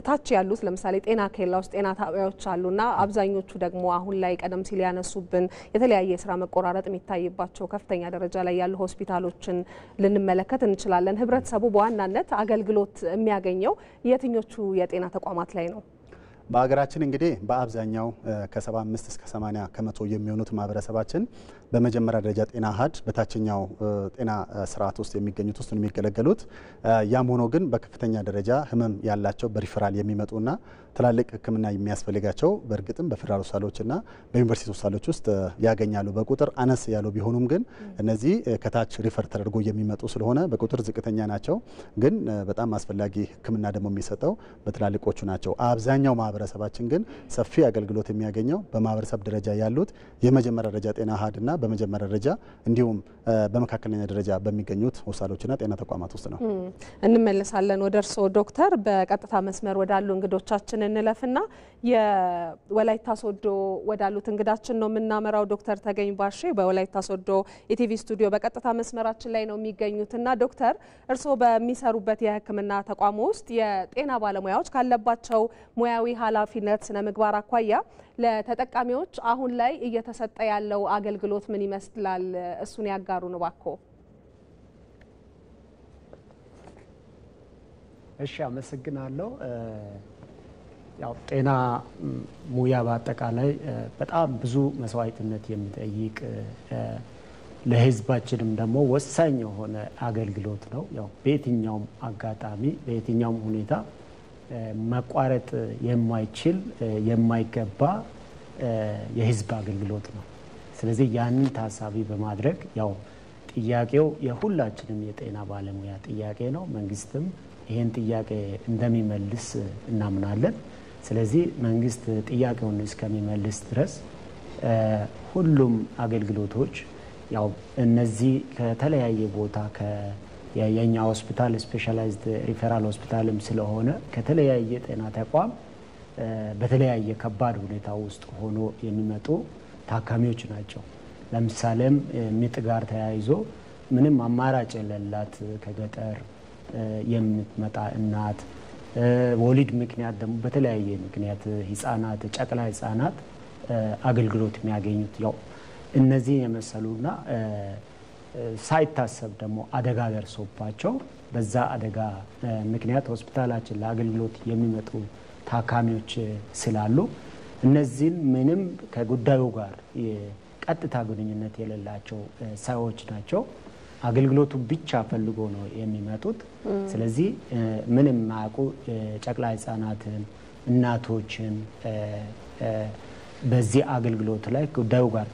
ታች ያሉት ለምሳሌ ጤና ኬላ ውስጥ ጤና ጣቢያዎች አሉና አብዛኞቹ ደግሞ አሁን ላይ ቀደም ሲል ያነሱብን የተለያየ የስራ መቆራረጥ የሚታይባቸው ከፍተኛ ደረጃ ላይ ያሉ ሆስፒታሎችን ልንመለከት እንችላለን። ህብረተሰቡ በዋናነት አገልግሎት የሚያገኘው የትኞቹ የጤና ተቋማት ላይ ነው? በሀገራችን እንግዲህ በአብዛኛው ከ75 እስከ 80 ከመቶ የሚሆኑት ማህበረሰባችን በመጀመሪያ ደረጃ ጤና አሃድ በታችኛው ጤና ስርዓት ውስጥ የሚገኙት ውስጥ የሚገለገሉት። ያም ሆኖ ግን በከፍተኛ ደረጃ ህመም ያላቸው በሪፈራል የሚመጡና ትላልቅ ሕክምና የሚያስፈልጋቸው በእርግጥም በፌዴራል ሆስፒታሎችና በዩኒቨርሲቲ ሆስፒታሎች ውስጥ ያገኛሉ። በቁጥር አነስ ያሉ ቢሆኑም ግን እነዚህ ከታች ሪፈር ተደርጎ የሚመጡ ስለሆነ በቁጥር ዝቅተኛ ናቸው። ግን በጣም አስፈላጊ ሕክምና ደግሞ የሚሰጠው በትላልቆቹ ናቸው። አብዛኛው ማህበረሰባችን ግን ሰፊ አገልግሎት የሚያገኘው በማህበረሰብ ደረጃ ያሉት የመጀመሪያ ደረጃ ጤና አሃድና በመጀመሪያ ደረጃ እንዲሁም በመካከለኛ ደረጃ በሚገኙት ሆስፒታሎችና ጤና ተቋማት ውስጥ ነው። እንመለሳለን ወደ እርስዎ ዶክተር። በቀጥታ መስመር ወዳሉ እንግዶቻችን እንለፍና የወላይታ ሶዶ ወዳሉት እንግዳችን ነው የምናመራው። ዶክተር ተገኝ ባሼ በወላይታ ሶዶ ኢቲቪ ስቱዲዮ በቀጥታ መስመራችን ላይ ነው የሚገኙትና ዶክተር እርስዎ በሚሰሩበት የህክምና ተቋም ውስጥ የጤና ባለሙያዎች ካለባቸው ሙያዊ ኃላፊነት ስነ ምግባር አኳያ ለተጠቃሚዎች አሁን ላይ እየተሰጠ ያለው አገልግሎት ምን ይመስላል? እሱን ያጋሩን እባክዎ። እሺ፣ አመሰግናለሁ። ያው ጤና ሙያ በአጠቃላይ በጣም ብዙ መስዋዕትነት የሚጠይቅ ለህዝባችንም ደግሞ ወሳኝ የሆነ አገልግሎት ነው። ያው በየትኛውም አጋጣሚ በየትኛውም ሁኔታ መቋረጥ የማይችል የማይገባ የህዝብ አገልግሎት ነው። ስለዚህ ያንን ታሳቢ በማድረግ ያው ጥያቄው የሁላችንም የጤና ባለሙያ ጥያቄ ነው። መንግስትም ይሄን ጥያቄ እንደሚመልስ እናምናለን። ስለዚህ መንግስት ጥያቄውን እስከሚመልስ ድረስ ሁሉም አገልግሎቶች ያው እነዚህ ከተለያየ ቦታ የኛ ሆስፒታል ስፔሻላይዝድ ሪፈራል ሆስፒታልም ስለሆነ ከተለያየ ጤና ተቋም በተለያየ ከባድ ሁኔታ ውስጥ ሆኖ የሚመጡ ታካሚዎች ናቸው። ለምሳሌም ምጥ ጋር ተያይዞ ምንም አማራጭ የሌላት ከገጠር የምትመጣ እናት፣ ወሊድ ምክንያት ደግሞ በተለያየ ምክንያት ህፃናት ጨቅላ ህፃናት አገልግሎት የሚያገኙት ያው እነዚህ የመሰሉና ሳይታሰብ ደግሞ አደጋ ደርሶባቸው በዛ አደጋ ምክንያት ሆስፒታላችን ለአገልግሎት የሚመጡ ታካሚዎች ስላሉ እነዚህን ምንም ከጉዳዩ ጋር ቀጥታ ግንኙነት የሌላቸው ሰዎች ናቸው። አገልግሎቱ ብቻ ፈልጎ ነው የሚመጡት። ስለዚህ ምንም ማያውቁ ጨቅላ ህፃናትን፣ እናቶችን በዚህ አገልግሎት ላይ ጉዳዩ ጋር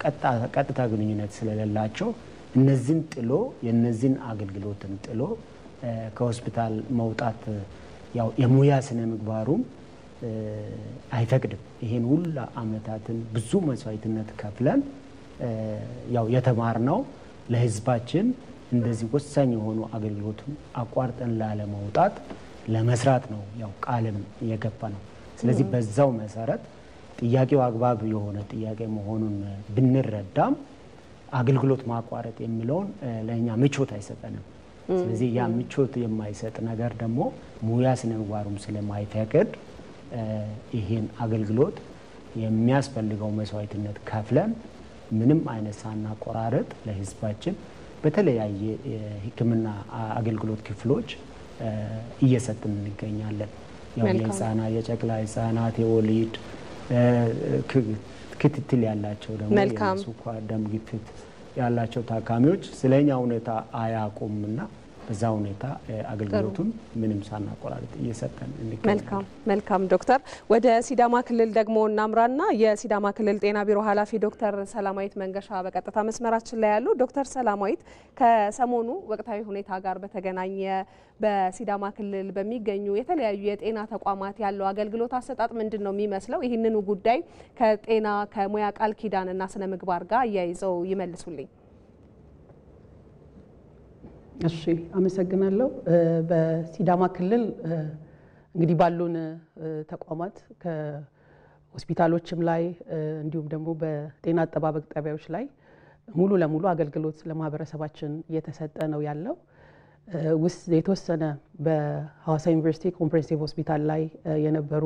ቀጥታ ግንኙነት ስለሌላቸው እነዚህን ጥሎ የነዚህን አገልግሎትን ጥሎ ከሆስፒታል መውጣት ያው የሙያ ስነ ምግባሩም አይፈቅድም። ይሄን ሁሉ አመታትን ብዙ መስዋዕትነት ከፍለን ያው የተማርነው ለህዝባችን እንደዚህ ወሳኝ የሆኑ አገልግሎቱን አቋርጠን ላለመውጣት ለመስራት ነው ያው ቃልም የገባ ነው። ስለዚህ በዛው መሰረት ጥያቄው አግባብ የሆነ ጥያቄ መሆኑን ብንረዳም አገልግሎት ማቋረጥ የሚለውን ለኛ ምቾት አይሰጠንም። ስለዚህ ያ ምቾት የማይሰጥ ነገር ደግሞ ሙያ ስነ ምግባሩም ስለማይፈቅድ ይሄን አገልግሎት የሚያስፈልገው መስዋዕትነት ከፍለን ምንም አይነት ሳናቆራረጥ ለህዝባችን በተለያየ የህክምና አገልግሎት ክፍሎች እየሰጥን እንገኛለን። ያው የህፃናት የጨቅላ ህፃናት የወሊድ ክትትል ያላቸው ደግሞ የስኳር ደም ግፊት ያላቸው ታካሚዎች ስለኛ ሁኔታ አያውቁምና በዛ ሁኔታ አገልግሎቱን ምንም ሳናቆራርጥ እየሰጠን እንገኛለን። መልካም ዶክተር፣ ወደ ሲዳማ ክልል ደግሞ እናምራና የሲዳማ ክልል ጤና ቢሮ ኃላፊ ዶክተር ሰላማዊት መንገሻ በቀጥታ መስመራችን ላይ ያሉ። ዶክተር ሰላማዊት ከሰሞኑ ወቅታዊ ሁኔታ ጋር በተገናኘ በሲዳማ ክልል በሚገኙ የተለያዩ የጤና ተቋማት ያለው አገልግሎት አሰጣጥ ምንድን ነው የሚመስለው? ይህንኑ ጉዳይ ከጤና ከሙያ ቃል ኪዳንና ስነ ምግባር ጋር አያይዘው ይመልሱልኝ። እሺ አመሰግናለሁ። በሲዳማ ክልል እንግዲህ ባሉን ተቋማት ከሆስፒታሎችም ላይ እንዲሁም ደግሞ በጤና አጠባበቅ ጣቢያዎች ላይ ሙሉ ለሙሉ አገልግሎት ለማህበረሰባችን እየተሰጠ ነው ያለው። የተወሰነ በሐዋሳ ዩኒቨርሲቲ ኮምፕሬሄንሲቭ ሆስፒታል ላይ የነበሩ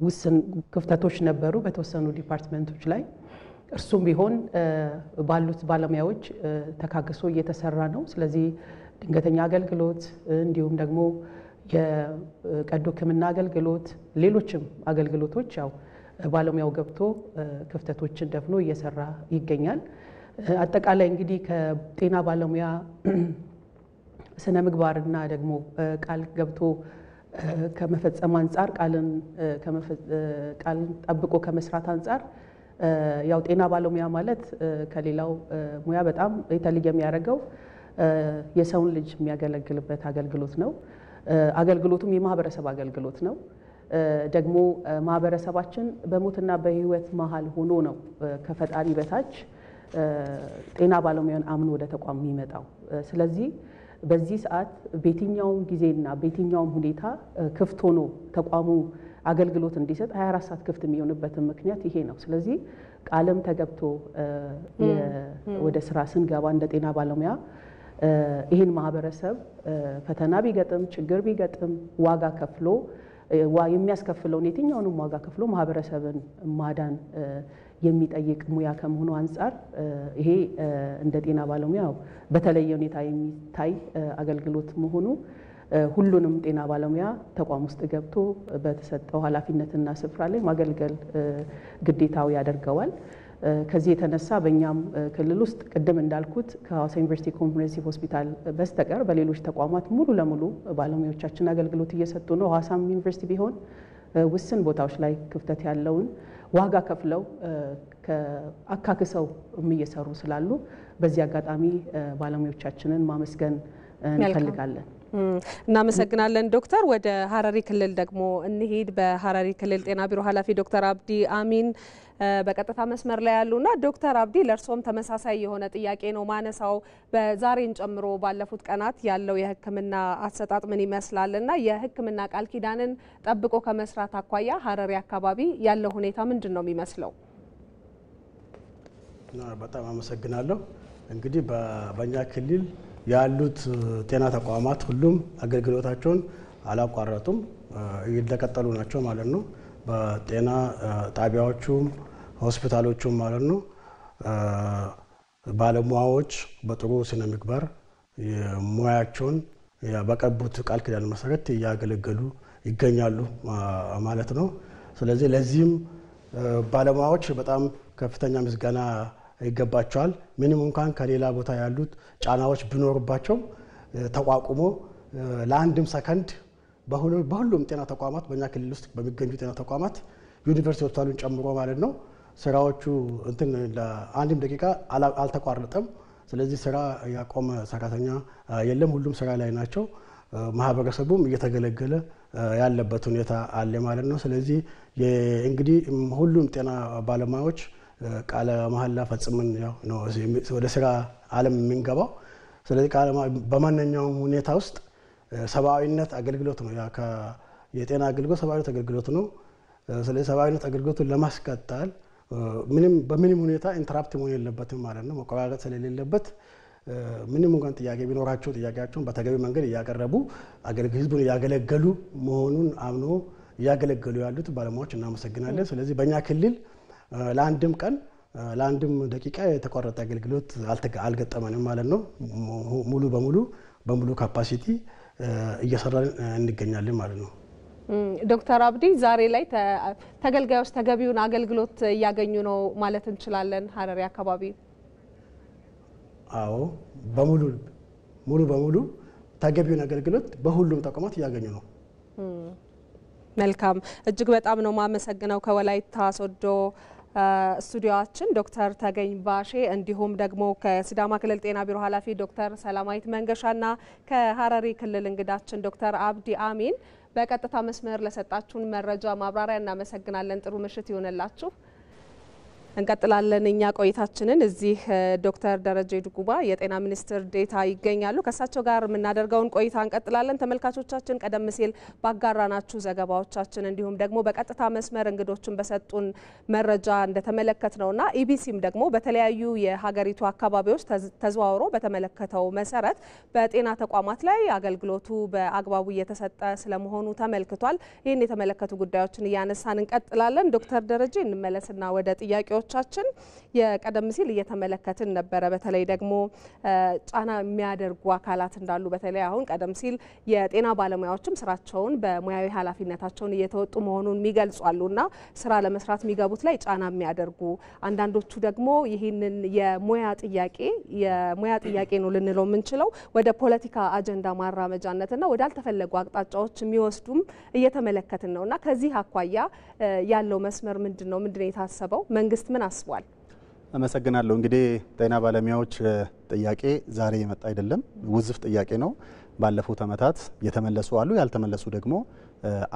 ውስን ክፍተቶች ነበሩ በተወሰኑ ዲፓርትመንቶች ላይ። እርሱም ቢሆን ባሉት ባለሙያዎች ተካክሶ እየተሰራ ነው። ስለዚህ ድንገተኛ አገልግሎት እንዲሁም ደግሞ የቀዶ ሕክምና አገልግሎት፣ ሌሎችም አገልግሎቶች ያው ባለሙያው ገብቶ ክፍተቶችን ደፍኖ እየሰራ ይገኛል። አጠቃላይ እንግዲህ ከጤና ባለሙያ ስነ ምግባርና ደግሞ ቃል ገብቶ ከመፈጸም አንጻር ቃልን ጠብቆ ከመስራት አንጻር ያው ጤና ባለሙያ ማለት ከሌላው ሙያ በጣም የተለየ የሚያደርገው የሰውን ልጅ የሚያገለግልበት አገልግሎት ነው። አገልግሎቱም የማህበረሰብ አገልግሎት ነው። ደግሞ ማህበረሰባችን በሞትና በህይወት መሃል ሆኖ ነው ከፈጣሪ በታች ጤና ባለሙያን አምኖ ወደ ተቋም የሚመጣው። ስለዚህ በዚህ ሰዓት በየትኛውም ጊዜና በየትኛውም ሁኔታ ክፍት ሆኖ ተቋሙ አገልግሎት እንዲሰጥ 24 ሰዓት ክፍት የሚሆንበትን ምክንያት ይሄ ነው። ስለዚህ ቃልም ተገብቶ ወደ ስራ ስንገባ እንደ ጤና ባለሙያ ይህን ማህበረሰብ ፈተና ቢገጥም ችግር ቢገጥም ዋጋ ከፍሎ የሚያስከፍለውን የትኛውንም ዋጋ ከፍሎ ማህበረሰብን ማዳን የሚጠይቅ ሙያ ከመሆኑ አንጻር ይሄ እንደ ጤና ባለሙያ በተለየ ሁኔታ የሚታይ አገልግሎት መሆኑ ሁሉንም ጤና ባለሙያ ተቋም ውስጥ ገብቶ በተሰጠው ኃላፊነትና ስፍራ ላይ ማገልገል ግዴታው ያደርገዋል። ከዚህ የተነሳ በእኛም ክልል ውስጥ ቅድም እንዳልኩት ከሐዋሳ ዩኒቨርሲቲ ኮምፕሬሄንሲቭ ሆስፒታል በስተቀር በሌሎች ተቋማት ሙሉ ለሙሉ ባለሙያዎቻችን አገልግሎት እየሰጡ ነው። ሐዋሳም ዩኒቨርሲቲ ቢሆን ውስን ቦታዎች ላይ ክፍተት ያለውን ዋጋ ከፍለው አካክሰው እየሰሩ ስላሉ በዚህ አጋጣሚ ባለሙያዎቻችንን ማመስገን እንፈልጋለን። እናመሰግናለን ዶክተር። ወደ ሀረሪ ክልል ደግሞ እንሂድ። በሀረሪ ክልል ጤና ቢሮ ኃላፊ ዶክተር አብዲ አሚን በቀጥታ መስመር ላይ ያሉና ዶክተር አብዲ ለእርሶም ተመሳሳይ የሆነ ጥያቄ ነው ማነሳው። በዛሬን ጨምሮ ባለፉት ቀናት ያለው የሕክምና አሰጣጥ ምን ይመስላልና የሕክምና ቃል ኪዳንን ጠብቆ ከመስራት አኳያ ሀረሪ አካባቢ ያለው ሁኔታ ምንድን ነው የሚመስለው? በጣም አመሰግናለሁ። እንግዲህ በእኛ ክልል ያሉት ጤና ተቋማት ሁሉም አገልግሎታቸውን አላቋረጡም፣ እየተቀጠሉ ናቸው ማለት ነው። በጤና ጣቢያዎቹም ሆስፒታሎቹም ማለት ነው ባለሙያዎች በጥሩ ስነ ምግባር ሙያቸውን በቀቡት ቃል ኪዳን መሰረት እያገለገሉ ይገኛሉ ማለት ነው። ስለዚህ ለዚህም ባለሙያዎች በጣም ከፍተኛ ምስጋና ይገባቸዋል። ምንም እንኳን ከሌላ ቦታ ያሉት ጫናዎች ቢኖርባቸው ተቋቁሞ ለአንድም ሰከንድ በሁሉም ጤና ተቋማት በእኛ ክልል ውስጥ በሚገኙ ጤና ተቋማት ዩኒቨርሲቲ ሆስፒታሉን ጨምሮ ማለት ነው ስራዎቹ ለአንድም ደቂቃ አልተቋረጠም። ስለዚህ ስራ ያቆመ ሰራተኛ የለም፣ ሁሉም ስራ ላይ ናቸው። ማህበረሰቡም እየተገለገለ ያለበት ሁኔታ አለ ማለት ነው። ስለዚህ እንግዲህ ሁሉም ጤና ባለሙያዎች ቃለ መሐላ ፈጽመን ነው ወደ ስራ ዓለም የምንገባው። ስለዚህ በማንኛውም ሁኔታ ውስጥ ሰብአዊነት አገልግሎት ነው። የጤና አገልግሎት ሰብአዊነት አገልግሎት ነው። ስለዚህ ሰብአዊነት አገልግሎቱን ለማስቀጠል በምንም ሁኔታ ኢንተራፕት መሆን የለበትም ማለት ነው። መቆራረጥ ስለሌለበት ምንም እንኳን ጥያቄ ቢኖራቸው ጥያቄያቸውን በተገቢ መንገድ እያቀረቡ ህዝቡን እያገለገሉ መሆኑን አምኖ እያገለገሉ ያሉት ባለሙያዎች እናመሰግናለን። ስለዚህ በእኛ ክልል ለአንድም ቀን ለአንድም ደቂቃ የተቋረጠ አገልግሎት አልገጠመንም ማለት ነው። ሙሉ በሙሉ ካፓሲቲ እየሰራን እንገኛለን ማለት ነው። ዶክተር አብዲ ዛሬ ላይ ተገልጋዮች ተገቢውን አገልግሎት እያገኙ ነው ማለት እንችላለን ሀረሪ አካባቢ? አዎ ሙሉ በሙሉ ተገቢውን አገልግሎት በሁሉም ተቋማት እያገኙ ነው። መልካም እጅግ በጣም ነው ማመሰግነው። ከወላይታ ሶዶ ስቱዲዮአችን ዶክተር ተገኝ ባሼ እንዲሁም ደግሞ ከሲዳማ ክልል ጤና ቢሮ ኃላፊ ዶክተር ሰላማዊት መንገሻና ከሀረሪ ክልል እንግዳችን ዶክተር አብዲ አሚን በቀጥታ መስመር ለሰጣችሁን መረጃ ማብራሪያ እናመሰግናለን። ጥሩ ምሽት ይሆንላችሁ። እንቀጥላለን እኛ ቆይታችንን። እዚህ ዶክተር ደረጀ ዱጉባ የጤና ሚኒስትር ዴታ ይገኛሉ። ከሳቸው ጋር የምናደርገውን ቆይታ እንቀጥላለን። ተመልካቾቻችን ቀደም ሲል ባጋራናችሁ ዘገባዎቻችን እንዲሁም ደግሞ በቀጥታ መስመር እንግዶችን በሰጡን መረጃ እንደተመለከትነውና ኢቢሲም ደግሞ በተለያዩ የሀገሪቱ አካባቢዎች ተዘዋውሮ በተመለከተው መሰረት በጤና ተቋማት ላይ አገልግሎቱ በአግባቡ እየተሰጠ ስለመሆኑ ተመልክቷል። ይህን የተመለከቱ ጉዳዮችን እያነሳን እንቀጥላለን። ዶክተር ደረጀ እንመለስና ወደ ጥያቄው ቻችን የቀደም ሲል እየተመለከትን ነበረ። በተለይ ደግሞ ጫና የሚያደርጉ አካላት እንዳሉ በተለይ አሁን ቀደም ሲል የጤና ባለሙያዎችም ስራቸውን በሙያዊ ኃላፊነታቸውን እየተወጡ መሆኑን የሚገልጿሉና ስራ ለመስራት የሚገቡት ላይ ጫና የሚያደርጉ አንዳንዶቹ ደግሞ ይህንን የሙያ ጥያቄ ነው ልንለው የምንችለው ወደ ፖለቲካ አጀንዳ ማራመጃነትና ወዳልተፈለጉ አቅጣጫዎች የሚወስዱም እየተመለከትን ነውና ከዚህ አኳያ ያለው መስመር ምንድነው? ምንድነው የታሰበው? መንግስት ምን አስቧል? አመሰግናለሁ። እንግዲህ ጤና ባለሙያዎች ጥያቄ ዛሬ የመጣ አይደለም፣ ውዝፍ ጥያቄ ነው። ባለፉት ዓመታት የተመለሱ አሉ፣ ያልተመለሱ ደግሞ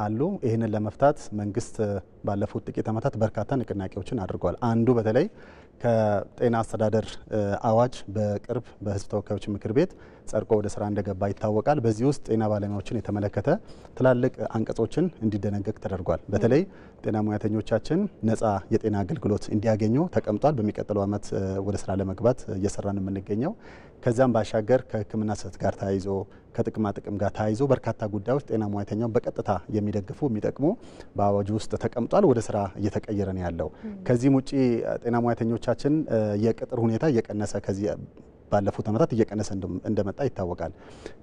አሉ። ይህንን ለመፍታት መንግስት ባለፉት ጥቂት ዓመታት በርካታ ንቅናቄዎችን አድርጓል። አንዱ በተለይ ከጤና አስተዳደር አዋጅ በቅርብ በህዝብ ተወካዮች ምክር ቤት ጸድቆ ወደ ስራ እንደገባ ይታወቃል። በዚህ ውስጥ ጤና ባለሙያዎችን የተመለከተ ትላልቅ አንቀጾችን እንዲደነገግ ተደርጓል። በተለይ ጤና ሙያተኞቻችን ነጻ የጤና አገልግሎት እንዲያገኙ ተቀምጧል። በሚቀጥለው ዓመት ወደ ስራ ለመግባት እየሰራን የምንገኘው ከዛም ባሻገር ከሕክምና ስህተት ጋር ተያይዞ ከጥቅማ ጥቅም ጋር ተያይዞ በርካታ ጉዳዮች ጤና ሙያተኛው በቀጥታ የሚደግፉ የሚጠቅሙ በአዋጁ ውስጥ ተቀምጧል። ወደ ስራ እየተቀየረ ነው ያለው። ከዚህም ውጪ ጤና ሙያተኞቻችን የቅጥር ሁኔታ እየቀነሰ ከዚህ ባለፉት ዓመታት እየቀነሰ እንደመጣ ይታወቃል።